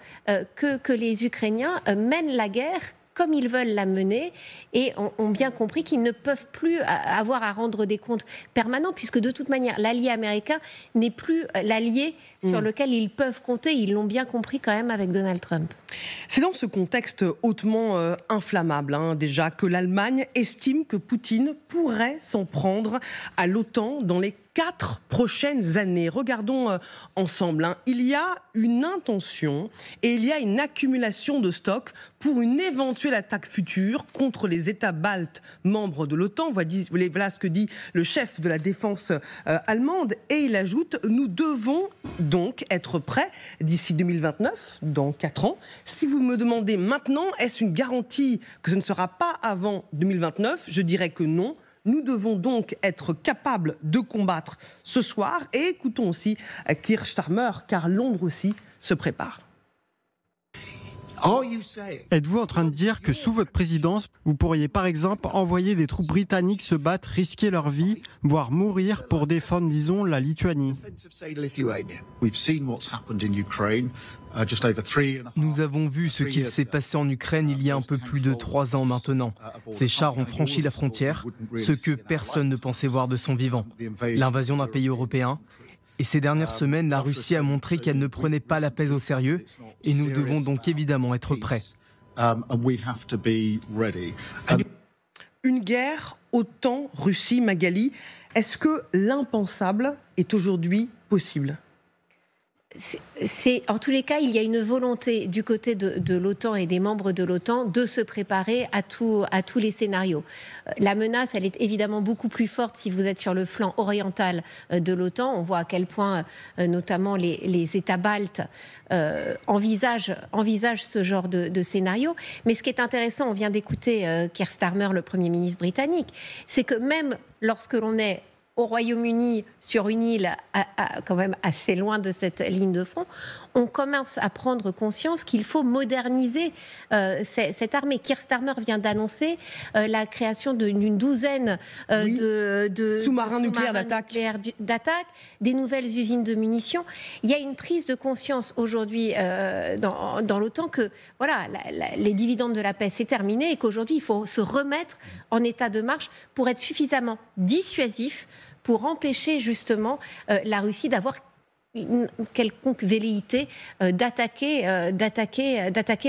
que les Ukrainiens mènent la guerre comme ils veulent la mener et ont bien compris qu'ils ne peuvent plus avoir à rendre des comptes permanents, puisque de toute manière, l'allié américain n'est plus l'allié sur lequel ils peuvent compter. Ils l'ont bien compris quand même avec Donald Trump. C'est dans ce contexte hautement inflammable, déjà, que l'Allemagne estime que Poutine pourrait s'en prendre à l'OTAN dans les 4 prochaines années. Regardons ensemble. Il y a une intention et il y a une accumulation de stocks pour une éventuelle attaque future contre les États baltes membres de l'OTAN. Voilà ce que dit le chef de la défense allemande. Et il ajoute: nous devons donc être prêts d'ici 2029, dans 4 ans. Si vous me demandez maintenant, est-ce une garantie que ce ne sera pas avant 2029 ? Je dirais que non. Nous devons donc être capables de combattre ce soir. Et écoutons aussi Keir Starmer, car Londres aussi se prépare. Êtes-vous en train de dire que sous votre présidence, vous pourriez par exemple envoyer des troupes britanniques se battre, risquer leur vie, voire mourir pour défendre, disons, la Lituanie ? Nous avons vu ce qu'il s'est passé en Ukraine il y a un peu plus de 3 ans maintenant. Ces chars ont franchi la frontière, ce que personne ne pensait voir de son vivant. L'invasion d'un pays européen. Et ces dernières semaines, la Russie a montré qu'elle ne prenait pas la paix au sérieux et nous devons donc évidemment être prêts. Une guerre OTAN-Russie, Magali, est-ce que l'impensable est aujourd'hui possible ? En tous les cas, il y a une volonté du côté de l'OTAN et des membres de l'OTAN de se préparer à tous les scénarios. La menace, elle est évidemment beaucoup plus forte si vous êtes sur le flanc oriental de l'OTAN. On voit à quel point, notamment, les États baltes envisagent ce genre de scénario. Mais ce qui est intéressant, on vient d'écouter Keir Starmer, le Premier ministre britannique, c'est que même lorsque l'on est au Royaume-Uni, sur une île quand même assez loin de cette ligne de front, on commence à prendre conscience qu'il faut moderniser cette armée. Keir Starmer vient d'annoncer la création d'une douzaine de sous-marins nucléaires d'attaque, des nouvelles usines de munitions. Il y a une prise de conscience aujourd'hui dans l'OTAN que voilà, les dividendes de la paix, c'est terminé et qu'aujourd'hui, il faut se remettre en état de marche pour être suffisamment dissuasif pour empêcher justement la Russie d'avoir une quelconque velléité d'attaquer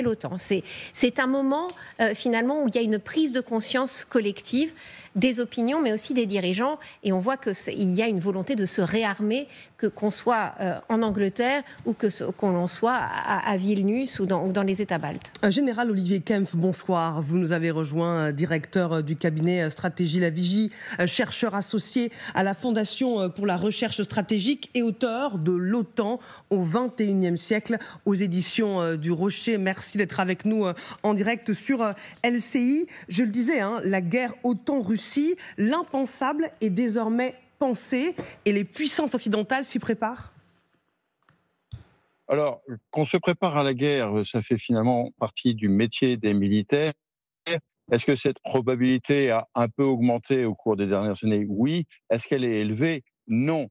l'OTAN. C'est un moment finalement où il y a une prise de conscience collective des opinions, mais aussi des dirigeants, et on voit qu'il y a une volonté de se réarmer, qu'on soit en Angleterre ou qu'on soit à Vilnius ou dans les États baltes. Général Olivier Kempf, bonsoir. Vous nous avez rejoint, directeur du cabinet Stratégie La Vigie, chercheur associé à la Fondation pour la recherche stratégique et auteur de l'OTAN au XXIe siècle aux éditions du Rocher. Merci d'être avec nous en direct sur LCI. Je le disais, la guerre OTAN-Russie, l'impensable est désormais pensé et les puissances occidentales s'y préparent ? Alors, qu'on se prépare à la guerre, ça fait finalement partie du métier des militaires. Est-ce que cette probabilité a un peu augmenté au cours des dernières années ? Oui. Est-ce qu'elle est élevée ? Non.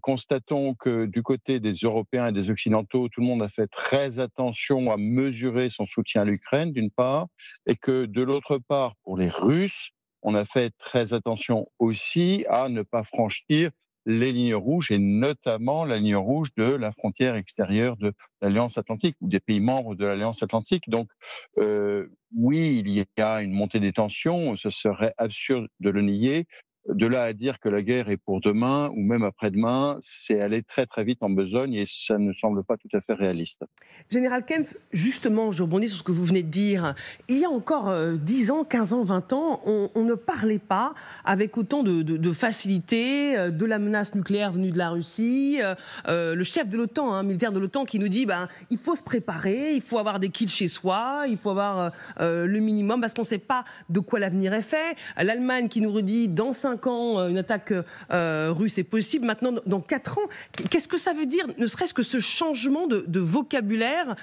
Constatons que du côté des Européens et des Occidentaux, tout le monde a fait très attention à mesurer son soutien à l'Ukraine, d'une part, et que de l'autre part, pour les Russes, on a fait très attention aussi à ne pas franchir les lignes rouges, et notamment la ligne rouge de la frontière extérieure de l'Alliance Atlantique, ou des pays membres de l'Alliance Atlantique. Donc, oui, il y a une montée des tensions, ce serait absurde de le nier. De là à dire que la guerre est pour demain ou même après-demain, c'est aller très très vite en besogne et ça ne semble pas tout à fait réaliste. Général Kempf, justement, je rebondis sur ce que vous venez de dire. Il y a encore 10 ans, 15 ans, 20 ans, on ne parlait pas avec autant de facilité de la menace nucléaire venue de la Russie. Le chef de l'OTAN, militaire de l'OTAN, qui nous dit il faut se préparer, il faut avoir des kits chez soi, il faut avoir le minimum parce qu'on ne sait pas de quoi l'avenir est fait. L'Allemagne qui nous redit dans 5 ans, une attaque russe est possible. Maintenant, dans 4 ans, qu'est-ce que ça veut dire, ne serait-ce que ce changement de vocabulaire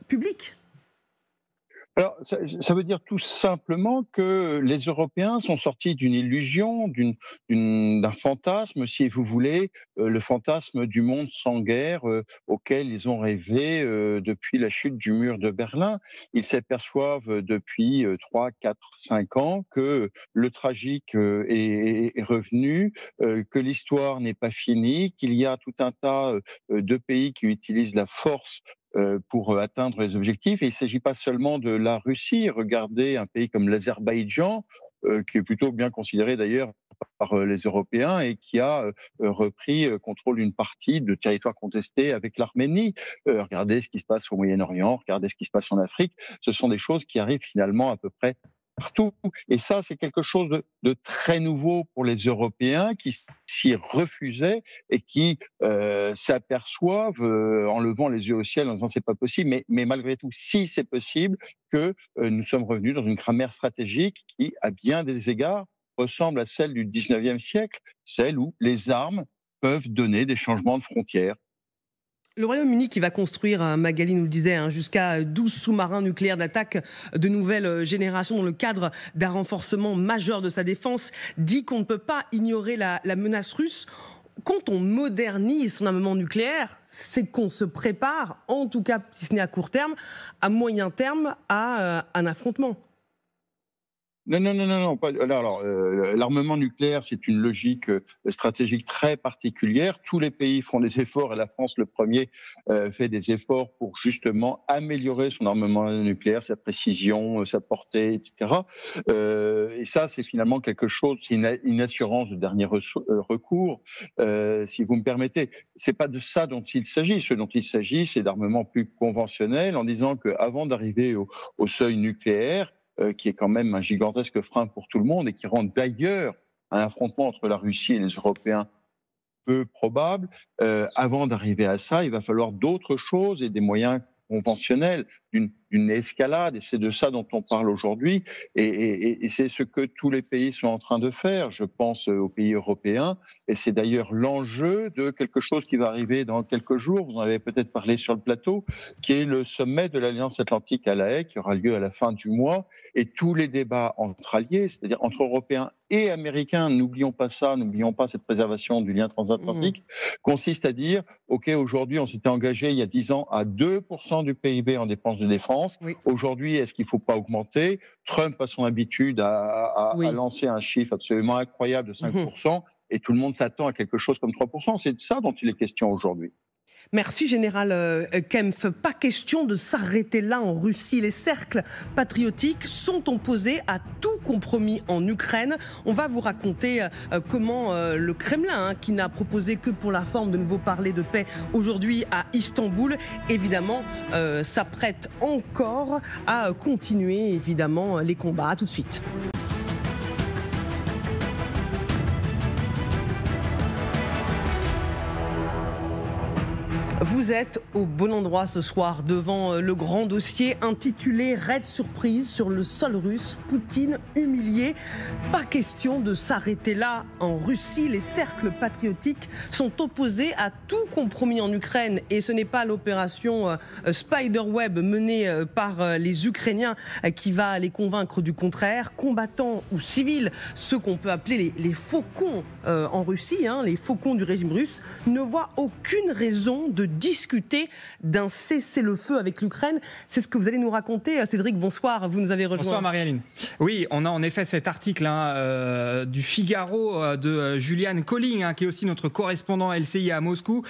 public ? Alors, ça veut dire tout simplement que les Européens sont sortis d'une illusion, d'un fantasme, si vous voulez, le fantasme du monde sans guerre auquel ils ont rêvé depuis la chute du mur de Berlin. Ils s'aperçoivent depuis 3, 4, 5 ans que le tragique est revenu, que l'histoire n'est pas finie, qu'il y a tout un tas de pays qui utilisent la force pour atteindre les objectifs. Et il ne s'agit pas seulement de la Russie. Regardez un pays comme l'Azerbaïdjan, qui est plutôt bien considéré d'ailleurs par les Européens et qui a repris contrôle d'une partie de territoire contesté avec l'Arménie. Regardez ce qui se passe au Moyen-Orient, regardez ce qui se passe en Afrique. Ce sont des choses qui arrivent finalement à peu près partout. Et ça, c'est quelque chose de très nouveau pour les Européens qui s'y refusaient et qui s'aperçoivent en levant les yeux au ciel en disant c'est pas possible, mais malgré tout, si c'est possible, que nous sommes revenus dans une grammaire stratégique qui, à bien des égards, ressemble à celle du 19e siècle, celle où les armes peuvent donner des changements de frontières. Le Royaume-Uni qui va construire, Magali nous le disait, jusqu'à 12 sous-marins nucléaires d'attaque de nouvelle génération dans le cadre d'un renforcement majeur de sa défense, dit qu'on ne peut pas ignorer la menace russe. Quand on modernise son armement nucléaire, c'est qu'on se prépare, en tout cas si ce n'est à court terme, à moyen terme, à un affrontement. Non. Alors, l'armement nucléaire, c'est une logique stratégique très particulière. Tous les pays font des efforts, et la France, le premier, fait des efforts pour justement améliorer son armement nucléaire, sa précision, sa portée, etc. Et ça, c'est finalement quelque chose, c'est une assurance de dernier recours, si vous me permettez. C'est pas de ça dont il s'agit. Ce dont il s'agit, c'est d'armement plus conventionnel, en disant qu'avant d'arriver au seuil nucléaire, qui est quand même un gigantesque frein pour tout le monde et qui rend d'ailleurs un affrontement entre la Russie et les Européens peu probable. Avant d'arriver à ça, il va falloir d'autres choses et des moyens conventionnels, d'une escalade, et c'est de ça dont on parle aujourd'hui, et c'est ce que tous les pays sont en train de faire, je pense aux pays européens, et c'est d'ailleurs l'enjeu de quelque chose qui va arriver dans quelques jours, vous en avez peut-être parlé sur le plateau, qui est le sommet de l'Alliance Atlantique à La Haye, qui aura lieu à la fin du mois, et tous les débats entre alliés, c'est-à-dire entre Européens et Américains, n'oublions pas ça, n'oublions pas cette préservation du lien transatlantique, consiste à dire, OK, aujourd'hui on s'était engagé il y a 10 ans à 2% du PIB en dépenses de défense. Oui. Aujourd'hui, est-ce qu'il ne faut pas augmenter? Trump a son habitude à lancer un chiffre absolument incroyable de 5%, et tout le monde s'attend à quelque chose comme 3%. C'est de ça dont il est question aujourd'hui. Merci Général Kempf. Pas question de s'arrêter là en Russie. Les cercles patriotiques sont opposés à tout compromis en Ukraine. On va vous raconter comment le Kremlin, qui n'a proposé que pour la forme de nouveau parler de paix aujourd'hui à Istanbul, évidemment s'apprête encore à continuer évidemment les combats. À tout de suite. Vous êtes au bon endroit ce soir devant le grand dossier intitulé « Raid surprise sur le sol russe, Poutine humilié ». Pas question de s'arrêter là en Russie. Les cercles patriotiques sont opposés à tout compromis en Ukraine, et ce n'est pas l'opération Spiderweb menée par les Ukrainiens qui va les convaincre du contraire. Combattants ou civils, ceux qu'on peut appeler les faucons en Russie, les faucons du régime russe, ne voient aucune raison de discuter d'un cessez-le-feu avec l'Ukraine. C'est ce que vous allez nous raconter. Cédric, bonsoir, vous nous avez rejoint. Bonsoir Marie-Aline. Oui, on a en effet cet article du Figaro de Julian Colling, qui est aussi notre correspondant LCI à Moscou.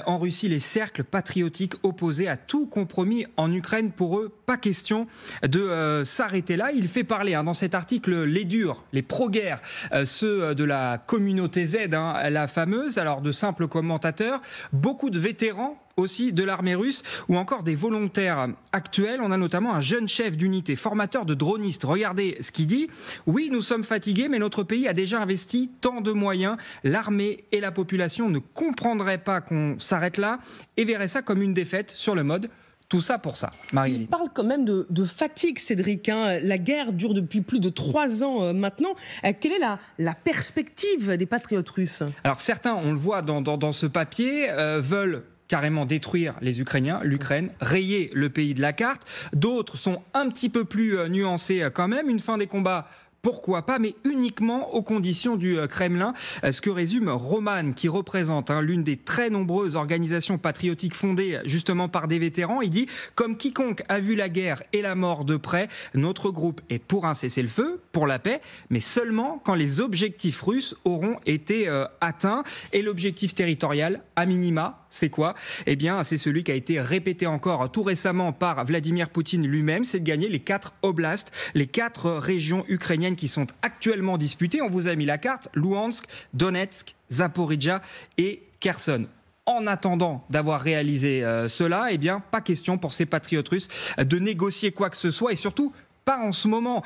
En Russie, les cercles patriotiques opposés à tout compromis en Ukraine. Pour eux, pas question de s'arrêter là. Il fait parler dans cet article les durs, les pro-guerre, ceux de la communauté Z, la fameuse, alors de simples commentateurs, beaucoup de vétérans aussi de l'armée russe, ou encore des volontaires actuels. On a notamment un jeune chef d'unité, formateur de dronistes. Regardez ce qu'il dit. Oui, nous sommes fatigués, mais notre pays a déjà investi tant de moyens. L'armée et la population ne comprendraient pas qu'on s'arrête là et verraient ça comme une défaite sur le mode. Tout ça pour ça, Marie-Aline. Il parle quand même de fatigue, Cédric. La guerre dure depuis plus de 3 ans maintenant. Quelle est la perspective des patriotes russes? Alors certains, on le voit dans ce papier, veulent carrément détruire les Ukrainiens, l'Ukraine, rayer le pays de la carte. D'autres sont un petit peu plus nuancés quand même. Une fin des combats, pourquoi pas, mais uniquement aux conditions du Kremlin. Ce que résume Roman, qui représente l'une des très nombreuses organisations patriotiques fondées justement par des vétérans. Il dit « Comme quiconque a vu la guerre et la mort de près, notre groupe est pour un cessez-le-feu, pour la paix, mais seulement quand les objectifs russes auront été atteints. » Et l'objectif territorial, à minima, c'est quoi ? Eh bien, c'est celui qui a été répété encore tout récemment par Vladimir Poutine lui-même, c'est de gagner les 4 oblasts, les 4 régions ukrainiennes qui sont actuellement disputées. On vous a mis la carte, Louhansk, Donetsk, Zaporijjia et Kherson. En attendant d'avoir réalisé cela, eh bien, pas question pour ces patriotes russes de négocier quoi que ce soit et surtout pas en ce moment.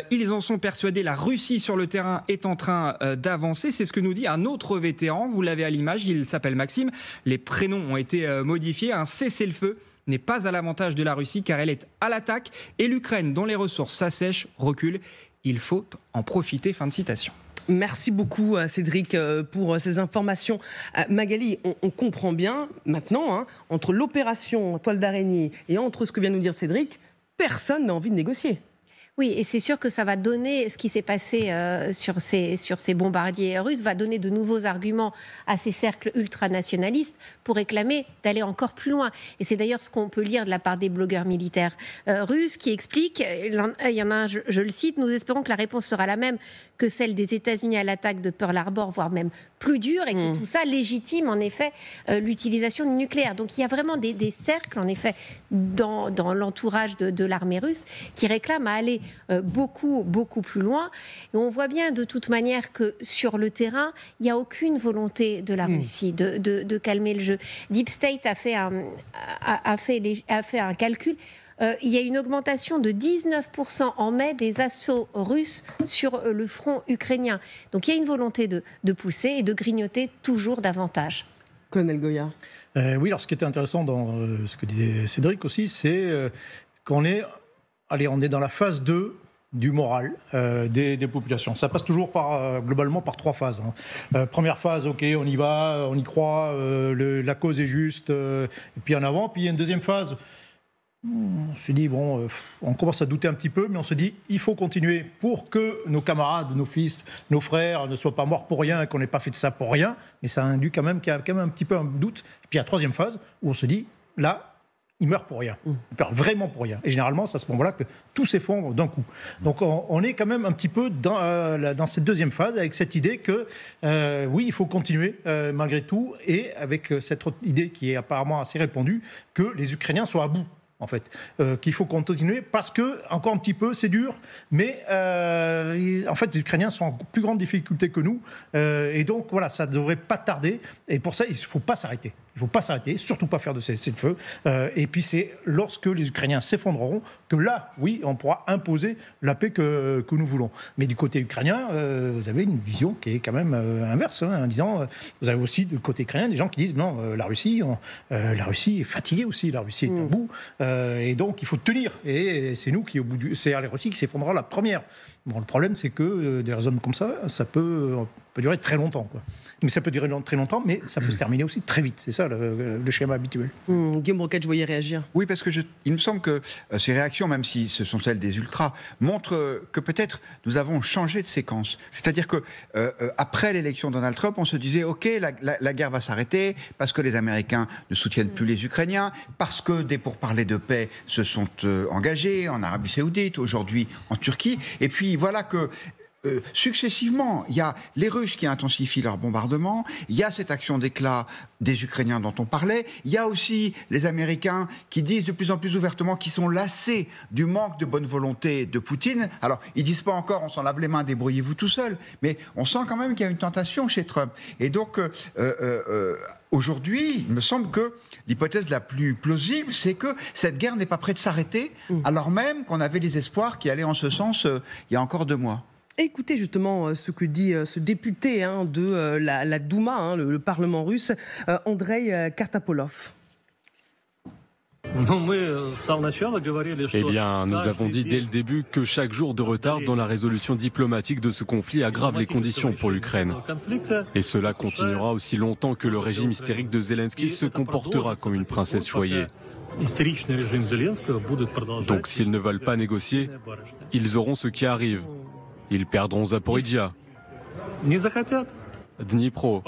Ils en sont persuadés, la Russie sur le terrain est en train d'avancer. C'est ce que nous dit un autre vétéran, vous l'avez à l'image, il s'appelle Maxime. Les prénoms ont été modifiés, un cessez-le-feu n'est pas à l'avantage de la Russie car elle est à l'attaque et l'Ukraine, dont les ressources s'assèchent, recule. Il faut en profiter. Fin de citation. Merci beaucoup Cédric pour ces informations. Magali, on comprend bien maintenant, entre l'opération Toile d'araignée et entre ce que vient de nous dire Cédric, personne n'a envie de négocier. Oui, et c'est sûr que ça va donner, ce qui s'est passé sur ces bombardiers russes, va donner de nouveaux arguments à ces cercles ultranationalistes pour réclamer d'aller encore plus loin. Et c'est d'ailleurs ce qu'on peut lire de la part des blogueurs militaires russes qui expliquent, il y en a un, je le cite, « Nous espérons que la réponse sera la même que celle des États-Unis à l'attaque de Pearl Harbor, voire même plus dure, et que tout ça légitime en effet l'utilisation du nucléaire. » Donc il y a vraiment des cercles, en effet, dans l'entourage de l'armée russe qui réclament à aller beaucoup plus loin. Et on voit bien de toute manière que sur le terrain, il n'y a aucune volonté de la Russie de calmer le jeu. Deep State a fait un calcul. Il y a une augmentation de 19% en mai des assauts russes sur le front ukrainien. Donc il y a une volonté de pousser et de grignoter toujours davantage. Colonel Goya. Oui, alors ce qui était intéressant dans ce que disait Cédric aussi, c'est qu'on est dans la phase 2 du moral des populations. Ça passe toujours globalement par 3 phases. Première phase, ok, on y va, on y croit, la cause est juste, et puis en avant. Puis il y a une deuxième phase, on se dit, bon, on commence à douter un petit peu, mais on se dit, il faut continuer pour que nos camarades, nos fils, nos frères ne soient pas morts pour rien et qu'on n'ait pas fait de ça pour rien. Mais ça induit quand même qu'il y a quand même un petit peu un doute. Et puis il y a la troisième phase où on se dit, là, il meurt pour rien. Il meurt vraiment pour rien. Et généralement, c'est à ce moment-là que tout s'effondre d'un coup. Donc on est quand même un petit peu dans cette deuxième phase, avec cette idée que, oui, il faut continuer malgré tout, et avec cette autre idée qui est apparemment assez répandue, que les Ukrainiens sont à bout. En fait, qu'il faut continuer parce que, encore un petit peu, c'est dur, mais en fait, les Ukrainiens sont en plus grande difficulté que nous, et donc voilà, ça ne devrait pas tarder, et pour ça, il ne faut pas s'arrêter. Il ne faut pas s'arrêter, surtout pas faire de cessez-le-feu. Et puis c'est lorsque les Ukrainiens s'effondreront que là, oui, on pourra imposer la paix que nous voulons. Mais du côté ukrainien, vous avez une vision qui est quand même inverse, en disant, vous avez aussi du côté ukrainien des gens qui disent non, la Russie est fatiguée aussi, la Russie est à bout, et donc il faut tenir. Et c'est nous c'est la Russie qui s'effondrera la première. Bon, le problème, c'est que des raisons comme ça peut durer très longtemps, quoi. Mais ça peut durer très longtemps, mais ça peut se terminer aussi très vite. C'est ça le schéma habituel. Guillaume Roquette, je voyais réagir. Oui, parce que il me semble que ces réactions, même si ce sont celles des ultras, montrent que peut-être nous avons changé de séquence. C'est-à-dire que après l'élection de Donald Trump, on se disait ok, la guerre va s'arrêter parce que les Américains ne soutiennent plus les Ukrainiens, parce que des pourparlers de paix se sont engagés en Arabie Saoudite, aujourd'hui en Turquie, et puis voilà que successivement, il y a les Russes qui intensifient leur bombardement, il y a cette action d'éclat des Ukrainiens dont on parlait, il y a aussi les Américains qui disent de plus en plus ouvertement qu'ils sont lassés du manque de bonne volonté de Poutine. Alors, ils disent pas encore, on s'en lave les mains, débrouillez-vous tout seul, mais on sent quand même qu'il y a une tentation chez Trump. Et donc, aujourd'hui, il me semble que l'hypothèse la plus plausible, c'est que cette guerre n'est pas prête de s'arrêter, alors même qu'on avait des espoirs qui allaient en ce sens il y a encore 2 mois. Écoutez justement ce que dit ce député de la Douma, le Parlement russe, Andrei Kartapolov. Eh bien, nous avons dit dès le début que chaque jour de retard dans la résolution diplomatique de ce conflit aggrave les conditions pour l'Ukraine. Et cela continuera aussi longtemps que le régime hystérique de Zelensky se comportera comme une princesse choyée. Donc s'ils ne veulent pas négocier, ils auront ce qui arrive. Ils perdront Zaporizhia, Dnipro,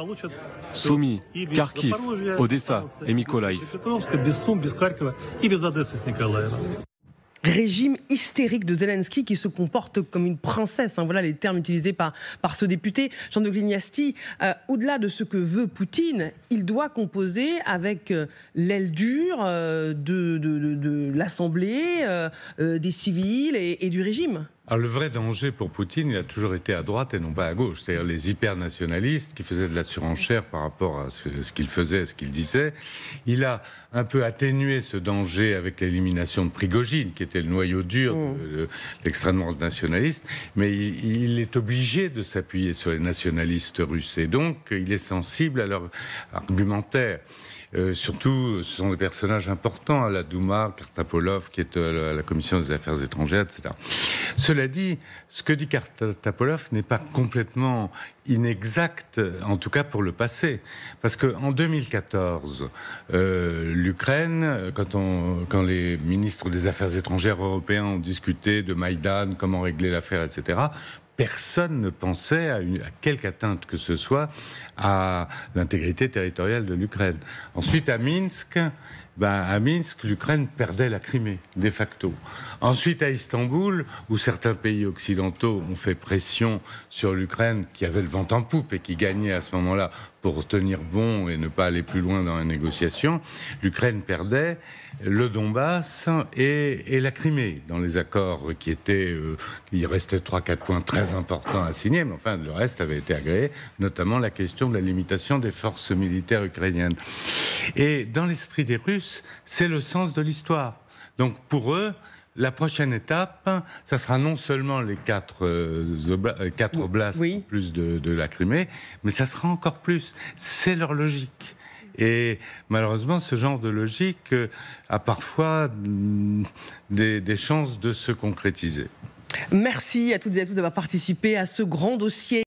Soumy, Kharkiv, Odessa et Mykolaiv. Régime hystérique de Zelensky qui se comporte comme une princesse. Voilà les termes utilisés par ce député. Jean-Luc Lignasti, au-delà de ce que veut Poutine, il doit composer avec l'aile dure de l'Assemblée, des civils et du régime. Alors le vrai danger pour Poutine, il a toujours été à droite et non pas à gauche. C'est-à-dire les hyper-nationalistes qui faisaient de la surenchère par rapport à ce qu'il faisait, ce qu'il disait. Il a un peu atténué ce danger avec l'élimination de Prigojine, qui était le noyau dur de l'extrême droite nationaliste. Mais il est obligé de s'appuyer sur les nationalistes russes. Et donc, il est sensible à leur argumentaire. Surtout, ce sont des personnages importants à la Douma, Kartapolov, qui est à la Commission des Affaires étrangères, etc. Cela dit, ce que dit Kartapolov n'est pas complètement inexact, en tout cas pour le passé. Parce qu'en 2014, l'Ukraine, quand les ministres des Affaires étrangères européens ont discuté de Maïdan, comment régler l'affaire, etc., personne ne pensait à quelque atteinte que ce soit à l'intégrité territoriale de l'Ukraine. Ensuite, à Minsk, l'Ukraine perdait la Crimée, de facto. Ensuite, à Istanbul, où certains pays occidentaux ont fait pression sur l'Ukraine, qui avait le vent en poupe et qui gagnait à ce moment-là pour tenir bon et ne pas aller plus loin dans la négociation, l'Ukraine perdait le Donbass et la Crimée dans les accords qui étaient... il restait 3-4 points très importants à signer, mais enfin, le reste avait été agréé, notamment la question de la limitation des forces militaires ukrainiennes. Et dans l'esprit des Russes, c'est le sens de l'histoire. Donc pour eux, la prochaine étape, ça sera non seulement les 4 oblasts plus de la Crimée, mais ça sera encore plus. C'est leur logique. Et malheureusement, ce genre de logique a parfois des chances de se concrétiser. Merci à toutes et à tous d'avoir participé à ce grand dossier.